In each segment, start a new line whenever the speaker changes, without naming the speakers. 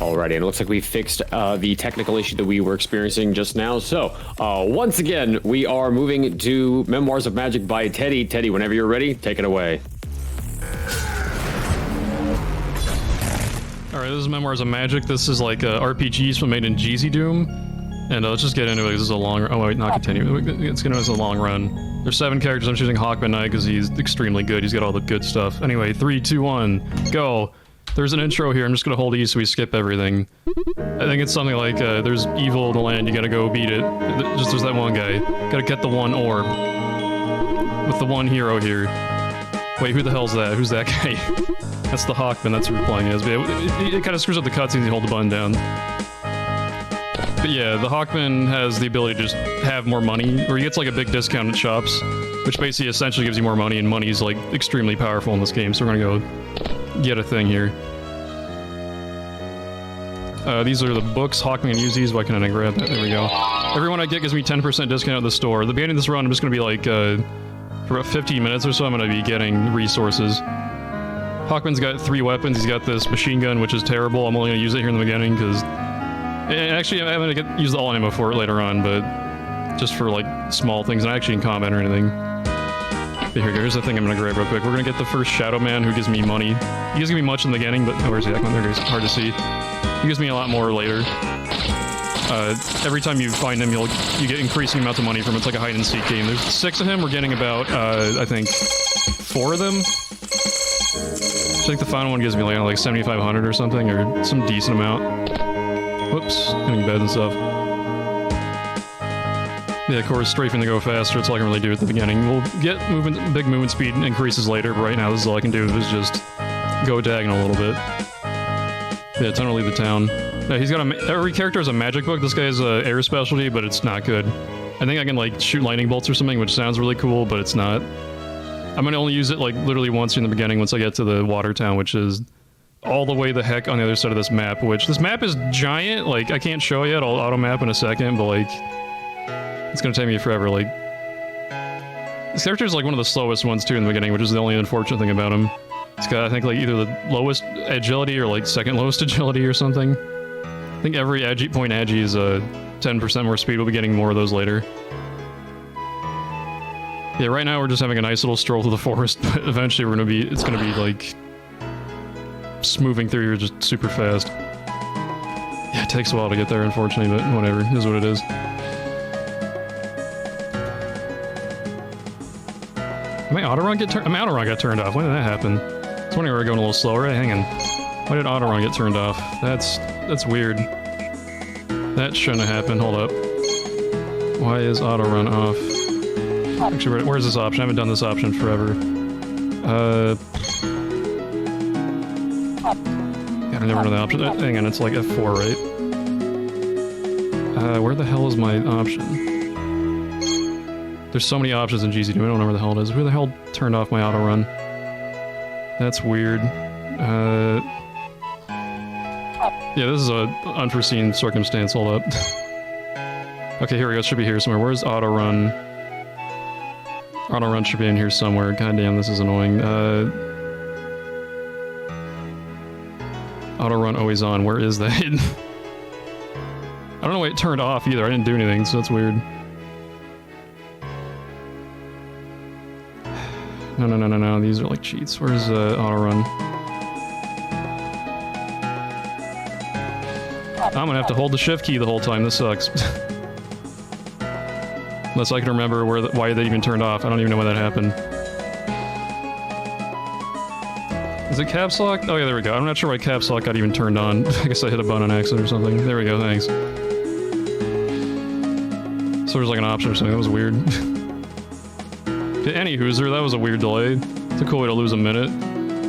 Alrighty, and it looks like we fixed the technical issue that we were experiencing just now. So, once again, we are moving to Memoirs of Magic by Teddy. Teddy, whenever you're ready, take it away.
Alright, this is Memoirs of Magic. This is like RPGs made in Jeezy Doom. And let's just get into it. This is a long... Oh, wait, not continue. It's gonna be a long run. There's 7 characters. I'm choosing Hawkman Knight because he's extremely good. He's got all the good stuff. Anyway, 3, 2, 1, go! There's an intro here. I'm just gonna hold E so we skip everything. I think it's something like, there's evil in the land, you gotta go beat it. Just there's that one guy. Gotta get the one orb. With the one hero here. Wait, who the hell's that? Who's that guy? That's the Hawkman, that's who we're playing as. But it kind of screws up the cutscenes if you hold the button down. But yeah, the Hawkman has the ability to just have more money, or he gets like a big discount at shops, which basically essentially gives you more money, and money's like extremely powerful in this game, so we're gonna go get a thing here. These are the books. Hawkman can use these. Why can't I grab that? There we go. Everyone I get gives me 10% discount at the store. At the beginning of this run, I'm just gonna be like, for about 15 minutes or so, I'm gonna be getting resources. Hawkman's got 3 weapons. He's got this machine gun, which is terrible. I'm only gonna use it here in the beginning, because... Actually, I'm gonna use the all ammo for it later on, but... just for, like, small things, not actually in combat or anything. Okay, here's the thing I'm gonna grab real quick. We're gonna get the first Shadow Man, who gives me money. He doesn't give me much in the beginning, but... Oh, where's he? There he is. Hard to see. He gives me a lot more later. Every time you find him, you get increasing amounts of money from him. It's like a hide-and-seek game. There's 6 of him. We're getting about, I think, 4 of them. I think the final one gives me like 7,500 or something, or some decent amount. Whoops, getting beds and stuff. Yeah, of course, strafing to go faster, it's all I can really do at the beginning. We'll get big movement speed increases later, but right now this is all I can do is just go diagonal a little bit. Yeah, time to leave the town. Yeah, he's got every character has a magic book. This guy has a air specialty, but it's not good. I think I can like shoot lightning bolts or something, which sounds really cool, but it's not. I'm gonna only use it like literally once in the beginning once I get to the water town, which is all the way the heck on the other side of this map, which this map is giant. Like, I can't show you it. I'll auto map in a second, but like, it's gonna take me forever. Like, this character is like one of the slowest ones too in the beginning, which is the only unfortunate thing about him. It's got, I think, like either the lowest agility or like second lowest agility or something. I think every point agi is 10% more speed. We'll be getting more of those later. Yeah, right now we're just having a nice little stroll through the forest, but eventually it's gonna be like moving through here just super fast. Yeah, it takes a while to get there, unfortunately, but whatever, it is what it is. My auto-run got turned off. When did that happen? I was wondering we were going a little slower. Hey, hang on. Why did auto-run get turned off? That's weird. That shouldn't have happened. Hold up. Why is auto-run off? Actually, where's this option? I haven't done this option forever. God, I never know the option. Hang on, it's like F4, right? Where the hell is my option? There's so many options in GZ2, I don't know where the hell it is. Who the hell turned off my auto-run? That's weird. Yeah, this is a unforeseen circumstance. Hold up. Okay, here we go. It should be here somewhere. Where's auto-run? Auto-run should be in here somewhere. God damn, this is annoying. Auto-run always on. Where is that? I don't know why it turned off either. I didn't do anything, so that's weird. No. These are like cheats. Where's auto-run? I'm gonna have to hold the shift key the whole time. This sucks. Unless I can remember why they even turned off. I don't even know why that happened. Is it caps lock? Oh yeah, there we go. I'm not sure why caps lock got even turned on. I guess I hit a button on accident or something. There we go, thanks. So there's like an option or something. That was weird. Any hooser, that was a weird delay. It's a cool way to lose a minute.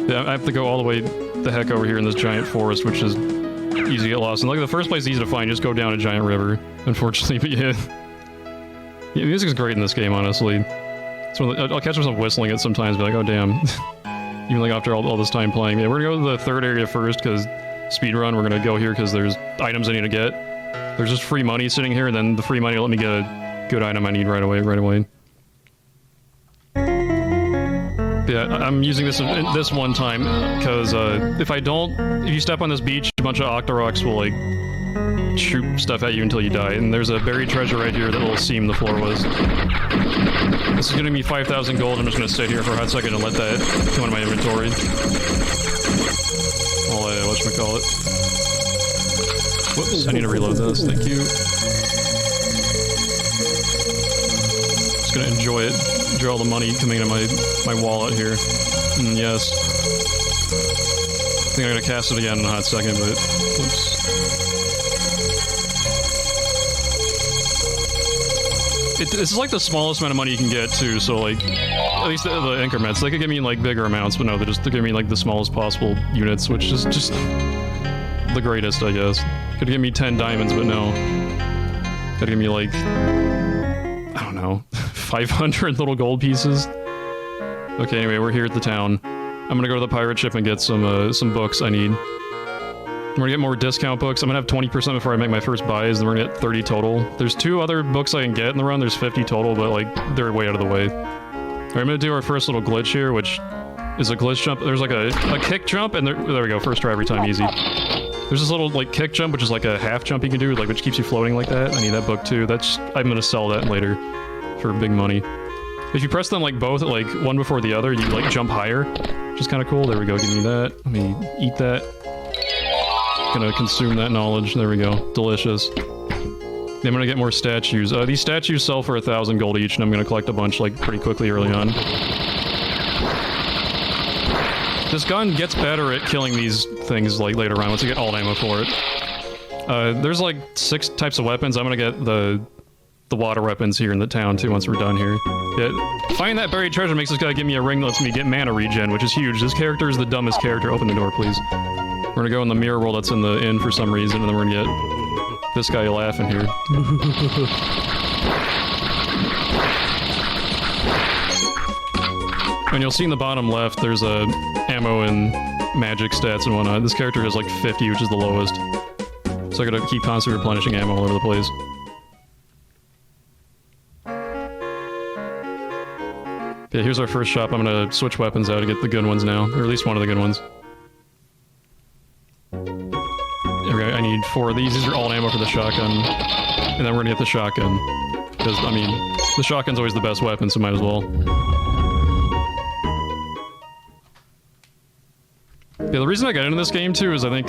Yeah, I have to go all the way the heck over here in this giant forest, which is easy to get lost. And like the first place is easy to find, just go down a giant river. Unfortunately, but yeah. Yeah, music is great in this game, honestly. So I'll catch myself whistling it sometimes, be like, oh damn. Even like after all this time playing. Yeah, we're gonna go to the third area first, because speedrun, we're gonna go here because there's items I need to get. There's just free money sitting here, and then the free money will let me get a good item I need right away. Yeah, Yeah, I'm using this one time because if you step on this beach, a bunch of Octoroks will like shoot stuff at you until you die. And there's a buried treasure right here that little seam the floor was. This is gonna be 5,000 gold. I'm just gonna sit here for a hot second and let that go into my inventory. I'll whatchamacallit. Whoops, I need to reload this. Thank you. Just gonna enjoy it. Enjoy all the money coming into my wallet here. Yes. I think I'm gonna cast it again in a hot second, but whoops. It's like the smallest amount of money you can get too, so like at least the increments. They could give me like bigger amounts, but no, they're giving me like the smallest possible units, which is just the greatest, I guess. Could give me 10 diamonds, but no. Gotta give me like, I don't know, 500 little gold pieces. Okay, anyway, we're here at the town. I'm gonna go to the pirate ship and get some books I need. I'm gonna get more discount books. I'm gonna have 20% before I make my first buys, and we're gonna get 30 total. There's 2 other books I can get in the run. There's 50 total, but like they're way out of the way. Alright, I'm gonna do our first little glitch here, which is a glitch jump. There's like a kick jump, and there we go. First try every time, easy. There's this little like kick jump, which is like a half jump you can do, like which keeps you floating like that. I need that book too. I'm gonna sell that later for big money. If you press them like both, like one before the other, you like jump higher, which is kind of cool. There we go. Give me that. Let me eat that. Gonna consume that knowledge. There we go. Delicious. I'm gonna get more statues. These statues sell for 1,000 gold each, and I'm gonna collect a bunch like pretty quickly early on. This gun gets better at killing these things like later on once you get alt ammo for it. There's like 6 types of weapons. I'm gonna get the water weapons here in the town too once we're done here. Yeah, finding that buried treasure makes this guy give me a ring that lets me get mana regen, which is huge. This character is the dumbest character. Open the door, please. We're gonna go in the mirror world that's in the inn for some reason, and then we're gonna get this guy laughing here. And you'll see in the bottom left, there's ammo and magic stats and whatnot. This character has like 50, which is the lowest. So I gotta keep constantly replenishing ammo all over the place. Yeah, here's our first shop. I'm gonna switch weapons out to get the good ones now, or at least one of the good ones. Okay, I need 4 of these. These are all ammo for the shotgun. And then we're gonna get the shotgun. Because, I mean, the shotgun's always the best weapon, so might as well. Yeah, the reason I got into this game, too, is I think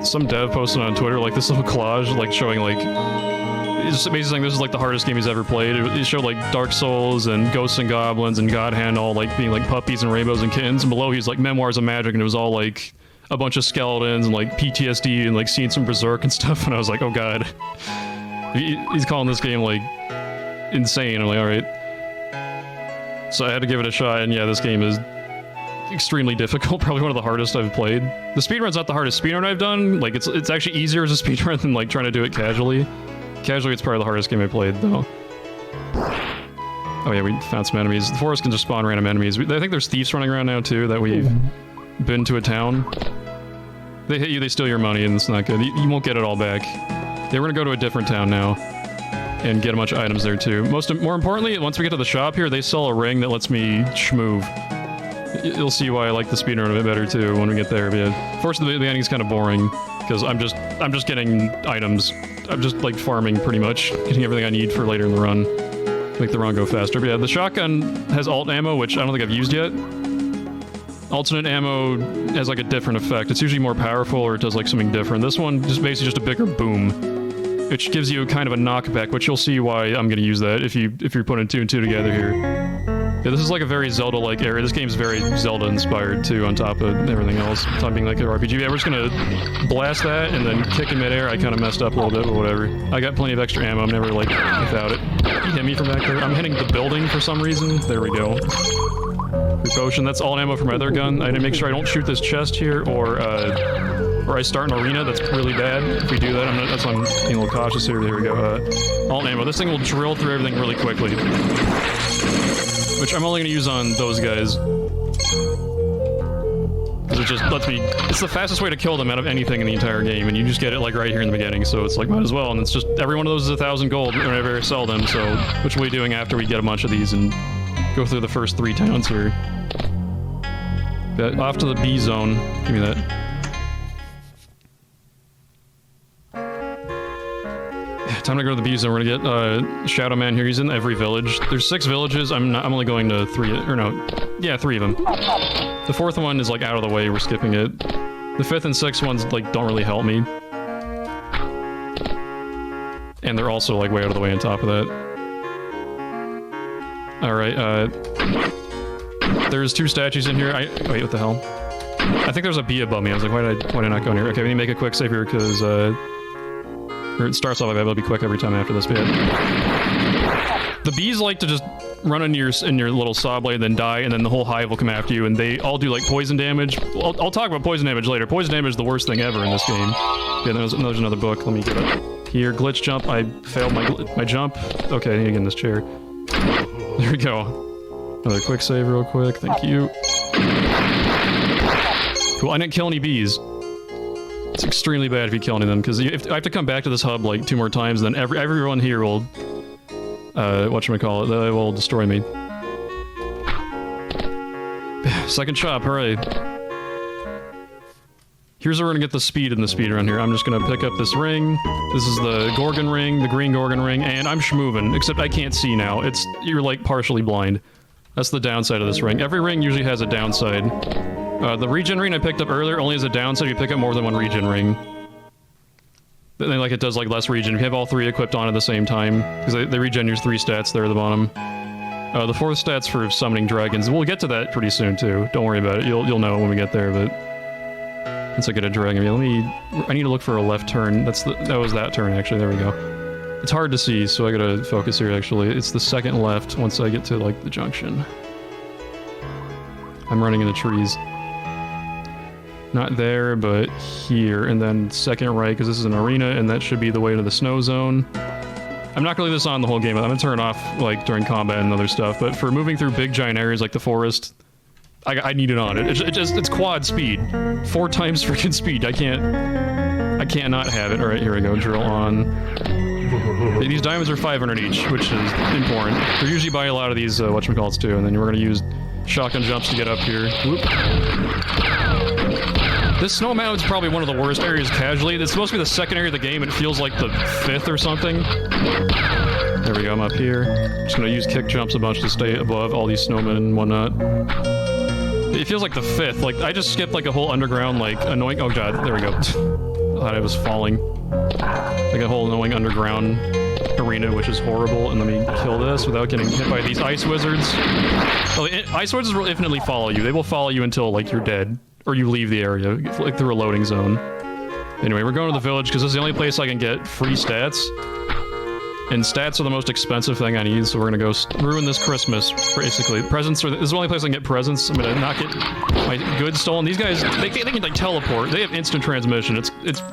some dev posted on Twitter, like, this little collage, like, showing, like... It's just basically saying this is, like, the hardest game he's ever played. It showed, like, Dark Souls and Ghosts and Goblins and God Hand all, like, being, like, puppies and rainbows and kittens. And below, he's, like, Memoirs of Magic, and it was all, like... a bunch of skeletons and like PTSD and like seeing some Berserk and stuff, and I was like, oh god. He's calling this game like insane. I'm like, alright. So I had to give it a shot, and yeah, this game is extremely difficult, probably one of the hardest I've played. The speedrun's not the hardest speedrun I've done, like it's actually easier as a speedrun than like trying to do it casually. Casually it's probably the hardest game I played though. Oh yeah, we found some enemies. The forest can just spawn random enemies. I think there's thieves running around now too that we've been to a town. They hit you, they steal your money, and it's not good. You won't get it all back. Yeah, we're gonna go to a different town now and get a bunch of items there too. More importantly, once we get to the shop here, they sell a ring that lets me schmoove. You'll see why I like the speedrun a bit better too when we get there. But yeah, first the beginning is kind of boring because I'm just getting items. I'm just like farming pretty much, getting everything I need for later in the run. Make the run go faster. But yeah, the shotgun has alt ammo, which I don't think I've used yet. Alternate ammo has like a different effect. It's usually more powerful or it does like something different. This one is basically just a bigger boom, which gives you kind of a knockback, which you'll see why I'm going to use that if you're putting 2 and 2 together here. Yeah, this is like a very Zelda-like area. This game's very Zelda-inspired too, on top of everything else. On top of being like an RPG. Yeah, we're just gonna blast that and then kick in midair. I kind of messed up a little bit, but whatever. I got plenty of extra ammo. I'm never like without it. He hit me from back there. I'm hitting the building for some reason. There we go. Free potion. That's all ammo for my other gun. I need to make sure I don't shoot this chest here, or I start an arena. That's really bad. If we do that, that's why I'm being a little cautious here. There we go. Alt ammo. This thing will drill through everything really quickly, which I'm only going to use on those guys. Because it just lets me... It's the fastest way to kill them out of anything in the entire game, and you just get it like right here in the beginning, so it's like might as well. And it's just every one of those is 1,000 gold whenever I sell them, so which we'll be doing after we get a bunch of these and go through the first 3 towns here. that. Off to the B zone. Give me that. Yeah, time to go to the B zone. We're gonna get Shadow Man here. He's in every village. There's 6 villages. I'm only going to 3, or no, yeah, 3 of them. The 4th one is like out of the way. We're skipping it. The 5th and 6th ones like don't really help me. And they're also like way out of the way on top of that. Alright, there's 2 statues in here. Wait, what the hell? I think there's a bee above me. I was like, why did I not go in here? Okay, we need to make a quick save here, because, or it starts off like that, but it'll be quick every time after this bit. The bees like to just run in your little saw blade, then die, and then the whole hive will come after you, and they all do, like, poison damage. I'll talk about poison damage later. Poison damage is the worst thing ever in this game. Yeah, there's another book. Let me get it. Here, glitch jump. I failed my jump. Okay, I need to get in this chair. There we go. Another quick save real quick. Thank you. Cool, I didn't kill any bees. It's extremely bad if you kill any of them, because I have to come back to this hub like 2 more times, and then everyone here will... whatchamacallit, they will destroy me. Second chop, hooray. Here's where we're gonna get the speed in the speedrun here. I'm just gonna pick up this ring. This is the Gorgon Ring, the green Gorgon Ring, and I'm schmovin', except I can't see now. You're like partially blind. That's the downside of this ring. Every ring usually has a downside. The regen ring I picked up earlier only has a downside if you pick up more than 1 regen ring. Then like it does like less regen. If you have all 3 equipped on at the same time, because they regen your 3 stats there at the bottom. The 4th stat's for summoning dragons. We'll get to that pretty soon too. Don't worry about it. You'll know when we get there, but... Once I get a dragon, I need to look for a left turn. That was that turn, actually. There we go. It's hard to see, so I gotta focus here, actually. It's the second left once I get to, like, the junction. I'm running in the trees. Not there, but here. And then second right, because this is an arena, and that should be the way to the snow zone. I'm not gonna leave this on the whole game. I'm gonna turn it off, like, during combat and other stuff. But for moving through big, giant areas like the forest... I need it on. It's quad speed. 4 times freaking speed. I can't not have it. Alright, here we go. Drill on. These diamonds are 500 each, which is important. They're usually buy a lot of these, whatchamacallits too, and then we're gonna use shotgun jumps to get up here. Whoop. This snow mountain is probably one of the worst areas casually. It's supposed to be the second area of the game. It feels like the 5th or something. There we go, I'm up here. Just gonna use kick jumps a bunch to stay above all these snowmen and whatnot. It feels like the 5th. Like, I just skipped like a whole underground, like, annoying... Oh god, there we go. I thought I was falling. Like a whole annoying underground arena, which is horrible. And let me kill this without getting hit by these ice wizards. Oh, ice wizards will infinitely follow you. They will follow you until, like, you're dead. Or you leave the area, like, through a loading zone. Anyway, we're going to the village, because this is the only place I can get free stats. And stats are the most expensive thing I need, so we're gonna go ruin this Christmas, basically. Presents are... This is the only place I can get presents. I'm gonna not get my goods stolen. These guys, they can, like, teleport. They have instant transmission.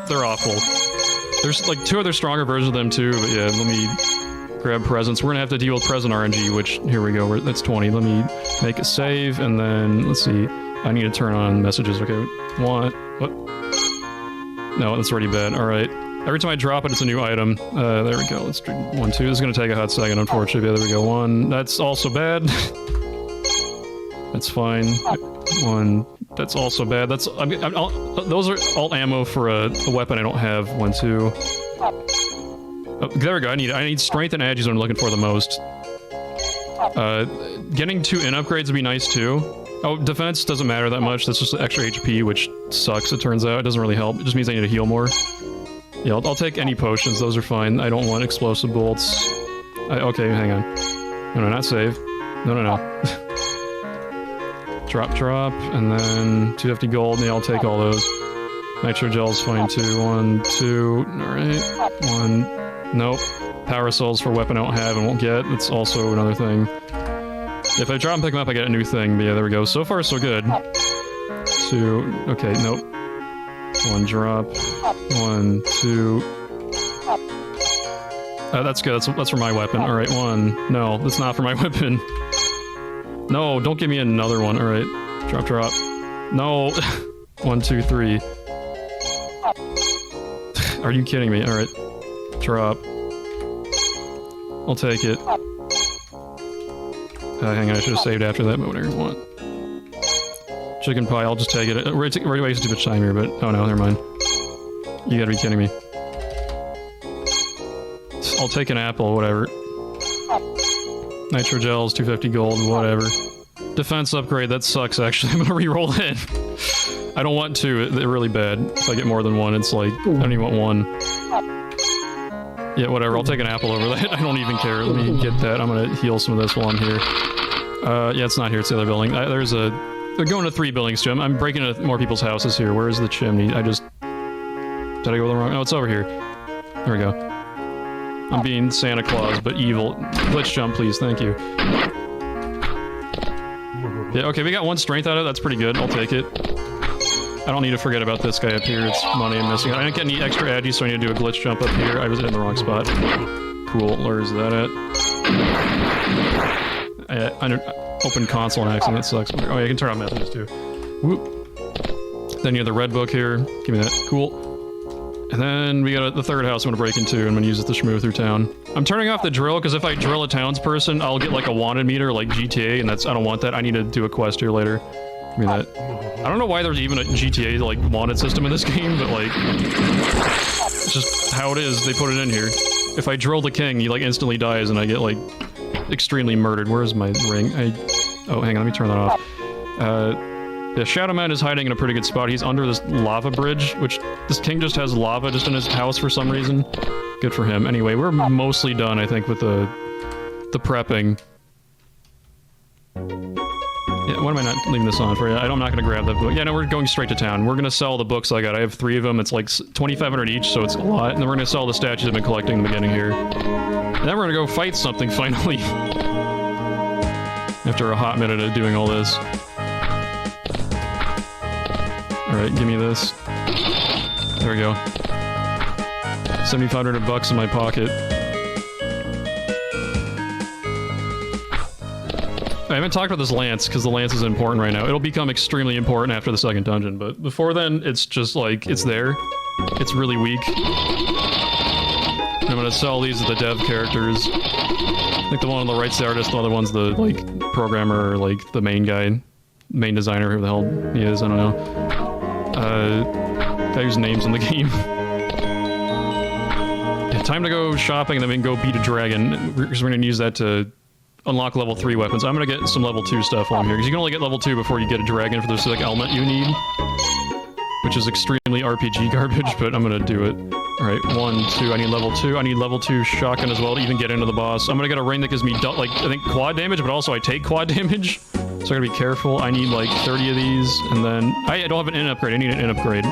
They're awful. There's, like, 2 other stronger versions of them, too, but yeah, let me grab presents. We're gonna have to deal with present RNG, which, here we go, that's 20. Let me make a save, and then, let's see. I need to turn on messages. Okay, what? No, that's already bad. Alright. Every time I drop it, it's a new item. There we go. Let's do 1, 2. This is gonna take a hot second, unfortunately. Yeah, there we go. 1. That's also bad. That's fine. 1. That's also bad. Those are alt ammo for a weapon I don't have. 1, 2. Oh, there we go. I need strength and agi is what I'm looking for the most. Getting 2 in upgrades would be nice too. Oh, defense doesn't matter that much. That's just extra HP, which sucks, it turns out. It doesn't really help. It just means I need to heal more. Yeah, I'll take any potions. Those are fine. I don't want explosive bolts. Okay, hang on. No, not save. No. Drop, and then 250 gold. Yeah, I'll take all those. Nitro gel's fine too. 1, 2. Alright. 1. Nope. Power souls for a weapon I don't have and won't get. That's also another thing. If I drop and pick them up, I get a new thing. But yeah, there we go. So far, so good. 2. Okay, nope. 1 drop. 1, 2. That's good. That's for my weapon. Alright, 1. No, that's not for my weapon. No, don't give me another one. Alright. Drop. No. 1, 2, 3. Are you kidding me? Alright. Drop. I'll take it. Hang on, I should have saved after that, but whatever you want. Chicken pie, I'll just take it. We're wasting too much time here, but... Oh no, never mind. You gotta be kidding me. I'll take an apple, whatever. Nitro gels, 250 gold, whatever. Defense upgrade, that sucks actually. I'm gonna re-roll it. I don't want to, they're really bad. If I get more than one, it's like, I don't even want one. Yeah, whatever, I'll take an apple over that. I don't even care. Let me get that. I'm gonna heal some of this while I'm here. Yeah, it's not here, it's the other building. They're going to 3 buildings, Jim. I'm breaking into more people's houses here. Where is the chimney? Did I go the wrong? Oh, it's over here. There we go. I'm being Santa Claus, but evil. Glitch jump, please. Thank you. Yeah, okay, we got 1 strength out of it. That's pretty good. I'll take it. I don't need to forget about this guy up here. It's money I'm missing. I didn't get any extra agi, so I need to do a glitch jump up here. I was in the wrong spot. Cool. Where's that at? Open console on accident. That sucks. Oh, yeah, you can turn on messages too. Whoop. Then you have the red book here. Give me that. Cool. And then we got the third house I'm gonna break into. I'm gonna use it to schmoo through town. I'm turning off the drill because if I drill a townsperson, I'll get like a wanted meter like GTA, and I don't want that. I need to do a quest here later. Give me that. I don't know why there's even a GTA like wanted system in this game, but like it's just how it is. They put it in here. If I drill the king, he like instantly dies, and I get like extremely murdered. Where's my ring? Oh, hang on, let me turn that off. The Shadow Man is hiding in a pretty good spot. He's under this lava bridge, which this king just has lava just in his house for some reason. Good for him. Anyway, we're mostly done, I think, with the prepping. Yeah, why am I not leaving this on for you? I'm not going to grab that book. Yeah, no, we're going straight to town. We're going to sell the books I got. I have 3 of them. It's like 2,500 each, so it's a lot. And then we're going to sell the statues I've been collecting in the beginning here. And then we're going to go fight something, finally. After a hot minute of doing all this. Alright, give me this. There we go. 7,500 bucks in my pocket. I haven't talked about this lance, because the lance is important right now. It'll become extremely important after the second dungeon, but before then, it's just like, it's there. It's really weak. And I'm gonna sell these to the dev characters. I think the one on the right's the artist, the other one's the, like, programmer, or, like, the main guy. Main designer, who the hell he is, I don't know. Guy whose name's in the game. Yeah, time to go shopping, and then we can go beat a dragon, because we're gonna use that to unlock level 3 weapons. I'm gonna get some level 2 stuff while I'm here, because you can only get level 2 before you get a dragon for the specific element you need. Which is extremely RPG garbage, but I'm gonna do it. Alright, 1, 2, I need level 2. I need level 2 shotgun as well to even get into the boss. I'm gonna get a ring that gives me, like, I think quad damage, but also I take quad damage. So I gotta be careful. I need like 30 of these, and then... I don't have an in upgrade, I need an in upgrade.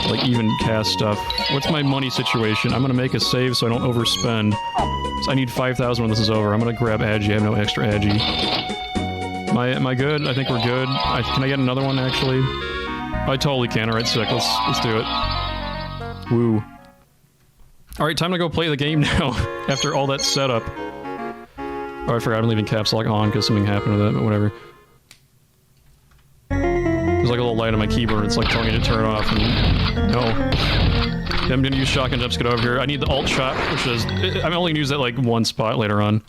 Like even cast stuff. What's my money situation? I'm gonna make a save so I don't overspend. So I need 5,000 when this is over. I'm gonna grab agi, I have no extra agi. Am I good? I think we're good. Can I get another one actually? I totally can. Alright, sick. Let's do it. Woo. Alright, time to go play the game now, after all that setup. Oh, I forgot I'm leaving caps lock on because something happened to that, but whatever. There's like a little light on my keyboard, it's like telling me to turn it off, and... No. Yeah, I'm gonna use shotgun jumps to get over here. I need the alt shot, which is... I'm only gonna use that like 1 spot later on.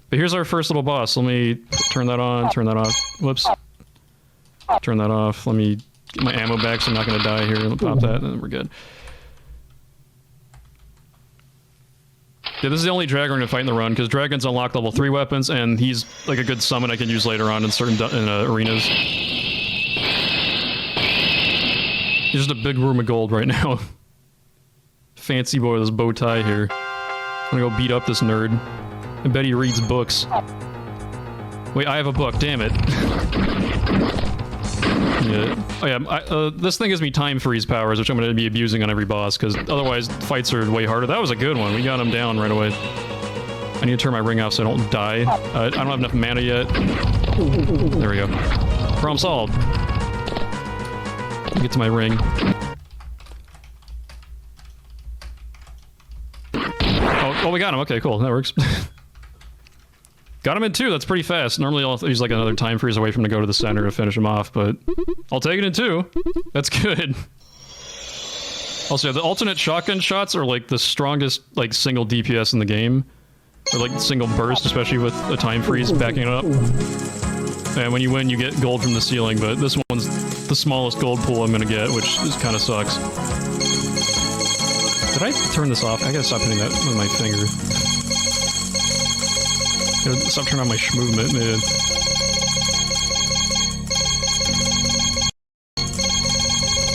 But here's our first little boss. Let me turn that on, turn that off. Whoops. Turn that off. Let me get my ammo back so I'm not gonna die here. Let me pop that, and then we're good. Yeah, this is the only dragon we're gonna fight in the run, because dragons unlock level 3 weapons, and he's like a good summon I can use later on in certain arenas. He's just a big room of gold right now. Fancy boy with his bow tie here. I'm gonna go beat up this nerd. I bet he reads books. Wait, I have a book, damn it. Yeah. Oh yeah, this thing gives me time freeze powers, which I'm going to be abusing on every boss, because otherwise fights are way harder. That was a good one. We got him down right away. I need to turn my ring off so I don't die. I don't have enough mana yet. There we go. Problem solved. Get to my ring. Oh, we got him. Okay, cool. That works. Got him in 2, that's pretty fast. Normally I'll use like another time freeze away from him to go to the center to finish him off, but I'll take it in 2. That's good. Also, yeah, the alternate shotgun shots are like the strongest like single DPS in the game. Or like single burst, especially with a time freeze backing it up. And when you win, you get gold from the ceiling, but this one's the smallest gold pool I'm gonna get, which kind of sucks. Did I turn this off? I gotta stop hitting that with my finger. Gotta stop turning on my movement, man.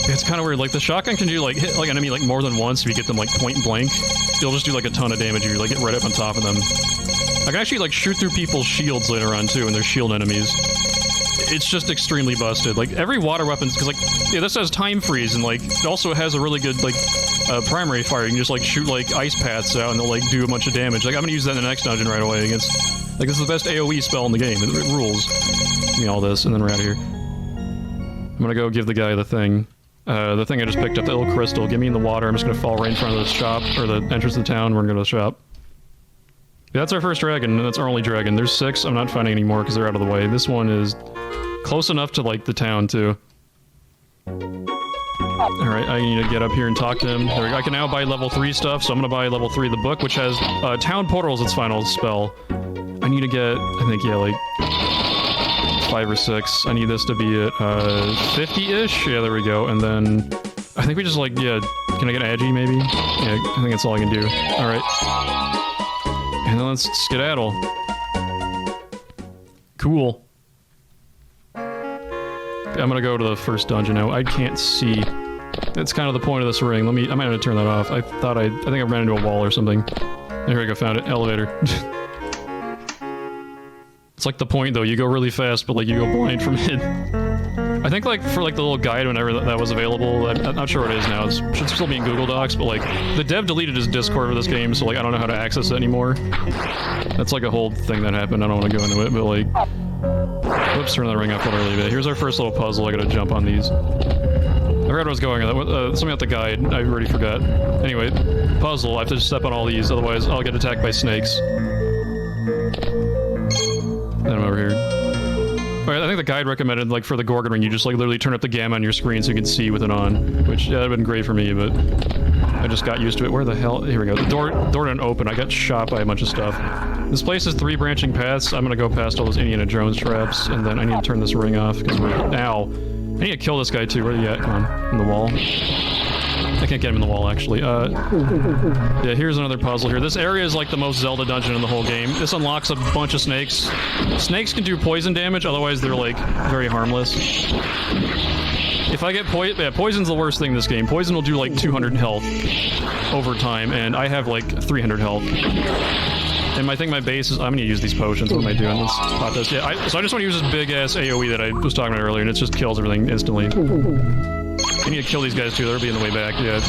It's kind of weird. Like, the shotgun can do, like, hit, like, an enemy, like, more than once if you get them, like, point blank. You'll just do, like, a ton of damage if you, like, get right up on top of them. I can actually, like, shoot through people's shields later on, too, and they're shield enemies. It's just extremely busted. Like, every water weapon, because, like, yeah, this has time freeze, and, like, it also has a really good, like, primary fire. You can just, like, shoot, like, ice paths out, and they'll, like, do a bunch of damage. Like, I'm gonna use that in the next dungeon right away against... Like, this is the best AoE spell in the game. It rules. Give me all this, and then we're out of here. I'm gonna go give the guy the thing. The thing I just picked up, the little crystal. Get me in the water. I'm just gonna fall right in front of the shop, or the entrance of the town. We're gonna go to the shop. Yeah, that's our first dragon, and that's our only dragon. There's 6. I'm not finding any more because they're out of the way. This one is close enough to, like, the town, too. Alright, I need to get up here and talk to him. There we go. I can now buy level 3 stuff, so I'm gonna buy level 3 of the book, which has Town Portal as its final spell. I need to get, I think, yeah, like... 5 or 6. I need this to be at 50-ish. Yeah, there we go. And then I think we just like, yeah, can I get Agi maybe? Yeah, I think that's all I can do. All right. And then let's skedaddle. Cool. I'm gonna go to the first dungeon now. I can't see. It's kind of the point of this ring. I might have to turn that off. I think I ran into a wall or something. There we go, found it. Elevator. It's like the point, though. You go really fast, but, like, you go blind from it. I think, like, for, like, the little guide whenever that was available, I'm not sure what it is now. It should still be in Google Docs, but, like, the dev deleted his Discord for this game, so, like, I don't know how to access it anymore. That's, like, a whole thing that happened. I don't want to go into it, but, like... Whoops, turn the ring up a little early bit. Here's our first little puzzle. I gotta jump on these. I forgot where I was going. Something about the guide. I already forgot. Anyway, puzzle. I have to step on all these, otherwise I'll get attacked by snakes. Then I'm over here. Alright, I think the guide recommended, like, for the Gorgon Ring, you just, like, literally turn up the gamma on your screen so you can see with it on. Which, yeah, that would've been great for me, but... I just got used to it. Where the hell? Here we go. The door didn't open. I got shot by a bunch of stuff. This place has 3 branching paths. I'm gonna go past all those Indiana Jones traps, and then I need to turn this ring off, because we're... Ow! I need to kill this guy, too. Where are you at? Come on. In the wall. I can't get him in the wall, actually. Yeah, here's another puzzle here. This area is like the most Zelda dungeon in the whole game. This unlocks a bunch of snakes. Snakes can do poison damage, otherwise they're, like, very harmless. If I get yeah, poison's the worst thing in this game. Poison will do, like, 200 health over time, and I have, like, 300 health. And I think my base is... I'm gonna use these potions. What am I doing? Let's pop this. Yeah, so I just want to use this big-ass AoE that I was talking about earlier, and it just kills everything instantly. I need to kill these guys too, they'll be in the way back, yeah.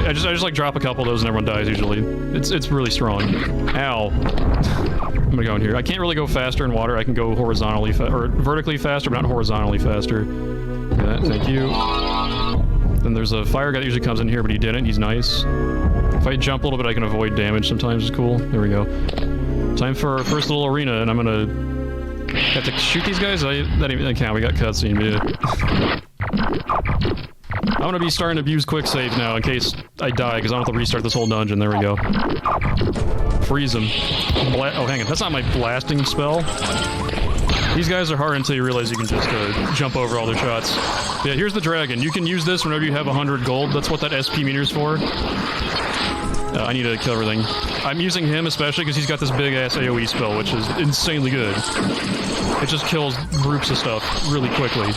I just like drop a couple of those and everyone dies usually. It's really strong. Ow. I'm gonna go in here. I can't really go faster in water, I can go horizontally, or vertically faster, but not horizontally faster. Yeah, thank you. Then there's a fire guy that usually comes in here, but he didn't, he's nice. If I jump a little bit, I can avoid damage sometimes, it's cool. There we go. Time for our first little arena, and I'm gonna... have to shoot these guys? That didn't count, we got cutscene, yeah. I'm gonna be starting to use quick save now in case I die, because I don't have to restart this whole dungeon. There we go. Freeze them. Oh, hang on. That's not my blasting spell. These guys are hard until you realize you can just jump over all their shots. Yeah, here's the dragon. You can use this whenever you have 100 gold. That's what that SP meter's for. I need to kill everything. I'm using him especially because he's got this big-ass AoE spell, which is insanely good. It just kills groups of stuff really quickly.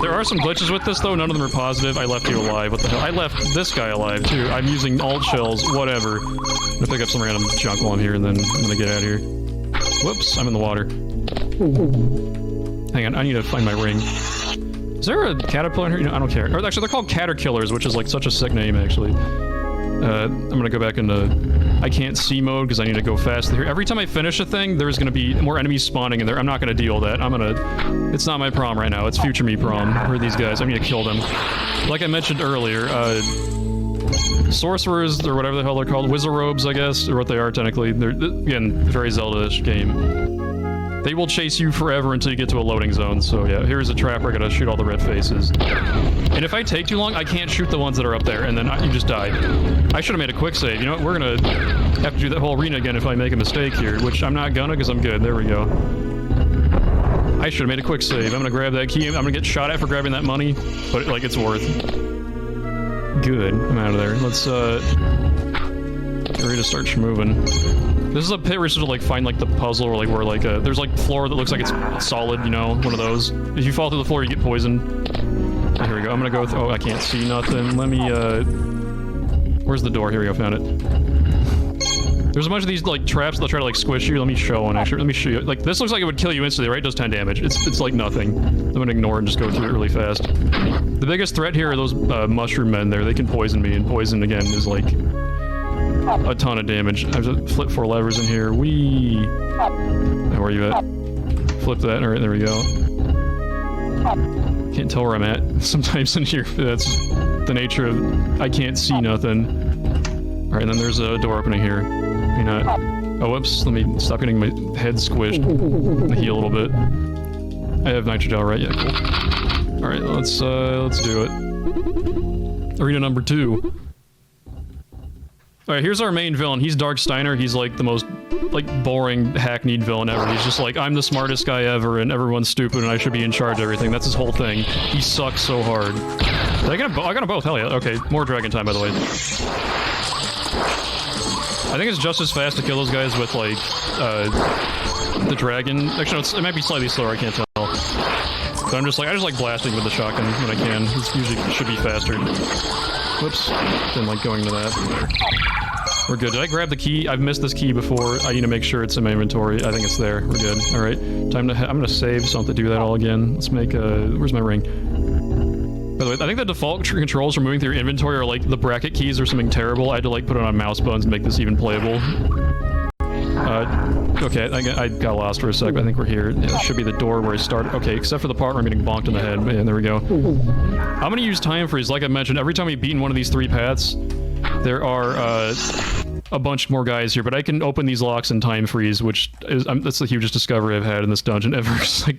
There are some glitches with this, though. None of them are positive. I left you alive. What the hell? I left this guy alive, too. I'm using alt shells, whatever. I'm gonna pick up some random junk while I'm here, and then I'm gonna get out of here. Whoops, I'm in the water. Hang on, I need to find my ring. Is there a caterpillar in here? No, I don't care. Or actually, they're called caterkillers, which is like such a sick name, actually. I'm gonna go back into I can't see mode because I need to go fast here. Every time I finish a thing, there's gonna be more enemies spawning in there. I'm not gonna deal with that. It's not my prom right now. It's future me prom. Who are these guys? I need to kill them. Like I mentioned earlier, sorcerers, or whatever the hell they're called, wizard-robes, I guess, or what they are technically. They're, again, very Zelda-ish game. They will chase you forever until you get to a loading zone, so yeah, here's a trap where I gotta shoot all the red faces. And if I take too long, I can't shoot the ones that are up there, and then you just die. I should have made a quick save. You know what, we're gonna have to do that whole arena again if I make a mistake here, which I'm not gonna, because I'm good. There we go. I should have made a quick save. I'm gonna grab that key. I'm gonna get shot at for grabbing that money, but like it's worth. Good. I'm out of there. Let's get ready to start moving. This is a pit where you're supposed to like find like the puzzle or like where like there's like floor that looks like it's solid, you know, one of those. If you fall through the floor, you get poisoned. Here we go. I'm gonna go through. Oh, I can't see nothing. Let me. Where's the door? Here we go. Found it. There's a bunch of these like traps that try to like squish you. Let me show one actually. Let me show you. Like this looks like it would kill you instantly, right? It does 10 damage. It's like nothing. I'm gonna ignore it and just go through it really fast. The biggest threat here are those mushroom men there. They can poison me, and poison again is like a ton of damage. I have to flip 4 levers in here. Wee. Where are you at? Flip that. All right, there we go. Can't tell where I'm at. Sometimes in here, that's the nature of I can't see nothing. All right, and then there's a door opening here. Maybe not. Oh, whoops. Let me stop getting my head squished. Heal a little bit. I have nitro right? Yeah, cool. All right, let's do it. Arena number 2. Alright, here's our main villain. He's Dark Steiner. He's like the most, like, boring, hackneyed villain ever. He's just like, I'm the smartest guy ever, and everyone's stupid, and I should be in charge of everything. That's his whole thing. He sucks so hard. Did I get I got them both. Hell yeah. Okay, more dragon time, by the way. I think it's just as fast to kill those guys with, like, the dragon. Actually, no, it might be slightly slower. I can't tell. But I just like blasting with the shotgun when I can. It usually should be faster. Whoops. Didn't like going to that. We're good. Did I grab the key? I've missed this key before. I need to make sure it's in my inventory. I think it's there. We're good. Alright. Time to... I'm gonna save so I don't have to do that all again. Let's make a... Where's my ring? By the way, I think the default controls for moving through your inventory are like the bracket keys or something terrible. I had to like put it on mouse buttons and make this even playable. Okay, I got lost for a sec, but I think we're here. Yeah, this should be the door where I started. Okay, except for the part where I'm getting bonked in the head. Man, there we go. I'm gonna use time freeze. Like I mentioned, every time we beat in one of these 3 paths, there are a bunch more guys here, but I can open these locks in time freeze, which is that's the hugest discovery I've had in this dungeon ever. It's like,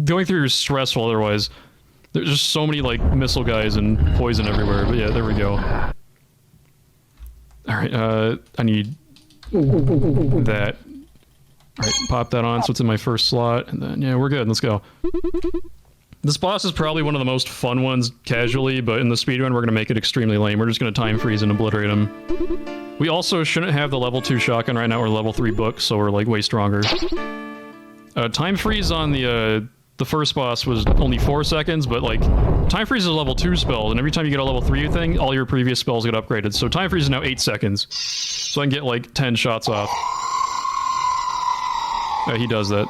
going through is stressful otherwise. There's just so many, like, missile guys and poison everywhere, but yeah, there we go. Alright, I need that. Alright, pop that on so it's in my first slot, and then, yeah, we're good, let's go. This boss is probably one of the most fun ones casually, but in the speedrun we're gonna make it extremely lame. We're just gonna time freeze and obliterate him. We also shouldn't have the level 2 shotgun right now, or level 3 book, so we're, like, way stronger. Time freeze on the first boss was only 4 seconds, but, like, time freeze is a level 2 spell, and every time you get a level 3 thing, all your previous spells get upgraded. So time freeze is now 8 seconds. So I can get, like, 10 shots off. Yeah, he does that.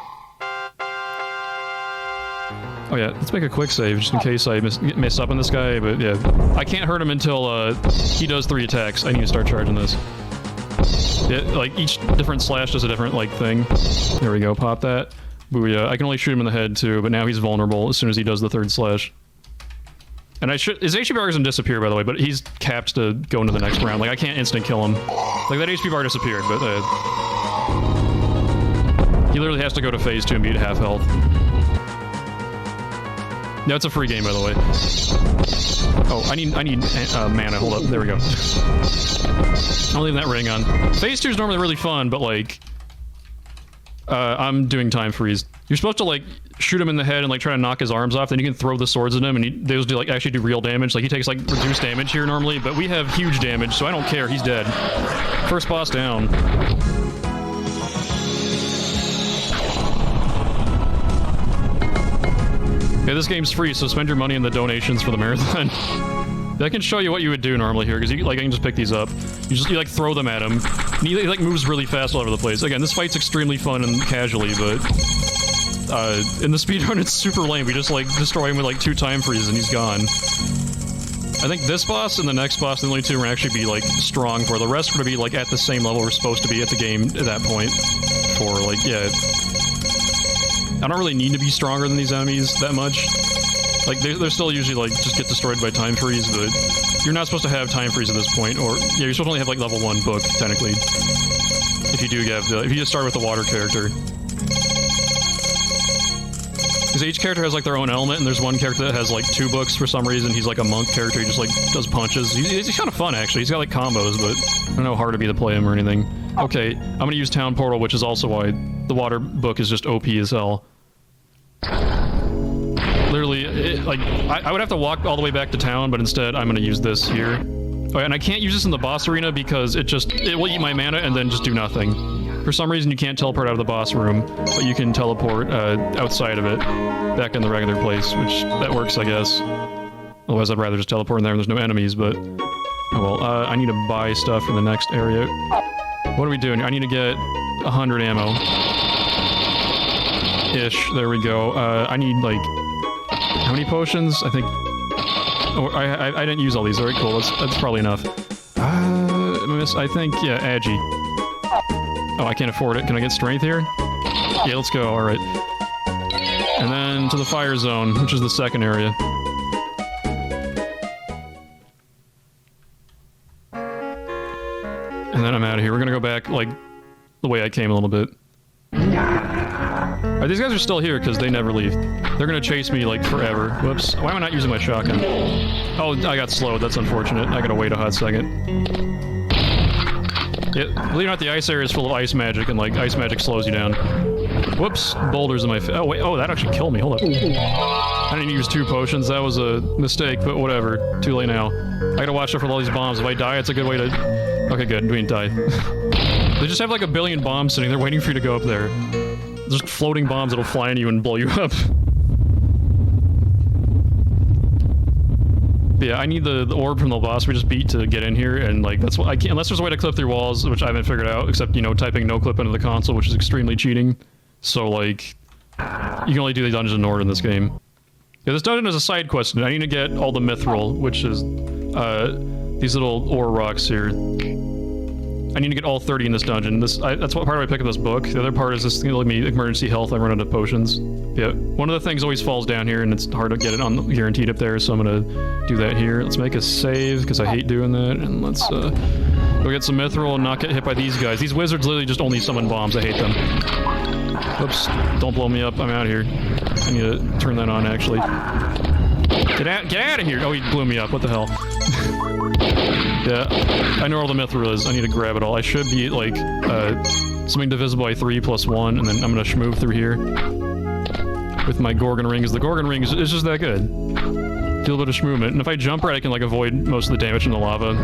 Oh yeah, let's make a quick save, just in case I mess up on this guy, but yeah. I can't hurt him until, he does 3 attacks. I need to start charging this. Yeah, like, each different slash does a different, like, thing. There we go, pop that. Booyah. I can only shoot him in the head, too, but now he's vulnerable as soon as he does the 3rd slash. And his HP bar doesn't disappear, by the way, but he's capped to go into the next round. Like, I can't instant kill him. Like, that HP bar disappeared, but, he literally has to go to phase 2 and be at half health. Yeah, it's a free game, by the way. Oh, I need mana. Hold up. There we go. I'll leave that ring on. Phase 2 is normally really fun, but, like... I'm doing time freeze. You're supposed to, like, shoot him in the head and, like, try to knock his arms off, then you can throw the swords at him, and those do, like, actually do real damage. Like, he takes, like, reduced damage here normally, but we have huge damage, so I don't care. He's dead. First boss down. Yeah, this game's free, so spend your money in the donations for the marathon. I can show you what you would do normally here, because I can just pick these up. You like, throw them at him. And he, like, moves really fast all over the place. Again, this fight's extremely fun and casually, but... in the speedrun, it's super lame. We just, like, destroy him with, like, 2 time freezes and he's gone. I think this boss and the next boss, the only 2 are actually be, like, strong for. The rest are gonna be, like, at the same level we're supposed to be at the game at that point. For, like, yeah... I don't really need to be stronger than these enemies that much. Like, they're still usually, like, just get destroyed by time freeze, but you're not supposed to have time freeze at this point, or, yeah, you're supposed to only have, like, level 1 book, technically. If you do have if you just start with the water character. Because each character has, like, their own element, and there's one character that has, like, 2 books for some reason. He's, like, a monk character, he just, like, does punches. He's kind of fun, actually. He's got, like, combos, but I don't know how hard it'd be to play him or anything. Okay, I'm gonna use Town Portal, which is also why the water book is just OP as hell. Literally, like, I would have to walk all the way back to town, but instead I'm gonna use this here. Oh, and I can't use this in the boss arena because it will eat my mana and then just do nothing. For some reason you can't teleport out of the boss room, but you can teleport outside of it, back in the regular place, which that works, I guess. Otherwise I'd rather just teleport in there and there's no enemies, but... Oh well, I need to buy stuff for the next area. What are we doing? I need to get 100 ammo. Ish, there we go. I need, like... How many potions? I think... Oh, I didn't use all these. Alright, cool. That's probably enough. I think, yeah, Agi. Oh, I can't afford it. Can I get strength here? Yeah, let's go. Alright. And then to the fire zone, which is the second area. And then I'm out of here. We're gonna go back, like, the way I came a little bit. Alright, these guys are still here because they never leave. They're gonna chase me, like, forever. Whoops. Why am I not using my shotgun? Oh, I got slowed. That's unfortunate. I gotta wait a hot second. Yeah, believe it or not, the ice area is full of ice magic, and, like, ice magic slows you down. Whoops. Boulders in my face. Oh, wait. Oh, that actually killed me. Hold up. I didn't use 2 potions. That was a mistake, but whatever. Too late now. I gotta watch out for all these bombs. If I die, it's a good way to... Okay, good. We didn't die. They just have, like, a billion bombs sitting there waiting for you to go up there. Just floating bombs that'll fly on you and blow you up. But yeah, I need the orb from the boss we just beat to get in here, and like that's what I can't, unless there's a way to clip through walls, which I haven't figured out, except, you know, typing no clip into the console, which is extremely cheating. So like, you can only do the dungeons in order in this game. Yeah, this dungeon is a side quest, and I need to get all the mithril, which is these little ore rocks here. I need to get all 30 in this dungeon. That's what part of I pick up this book. The other part is this thing that'll give me emergency health. I run out of potions. Yeah, one of the things always falls down here, and it's hard to get it on guaranteed up there, so I'm gonna do that here. Let's make a save, because I hate doing that, and let's go get some mithril and not get hit by these guys. These wizards literally just only summon bombs. I hate them. Oops, don't blow me up. I'm out of here. I need to turn that on, actually. Get out of here! Oh, he blew me up. What the hell? Yeah, I know where all the mithril is. I need to grab it all. I should be, like, something divisible by 3 plus 1, and then I'm gonna move through here with my Gorgon Ring, because the Gorgon Ring is just that good. Feel a bit of movement, and if I jump right, I can, like, avoid most of the damage in the lava.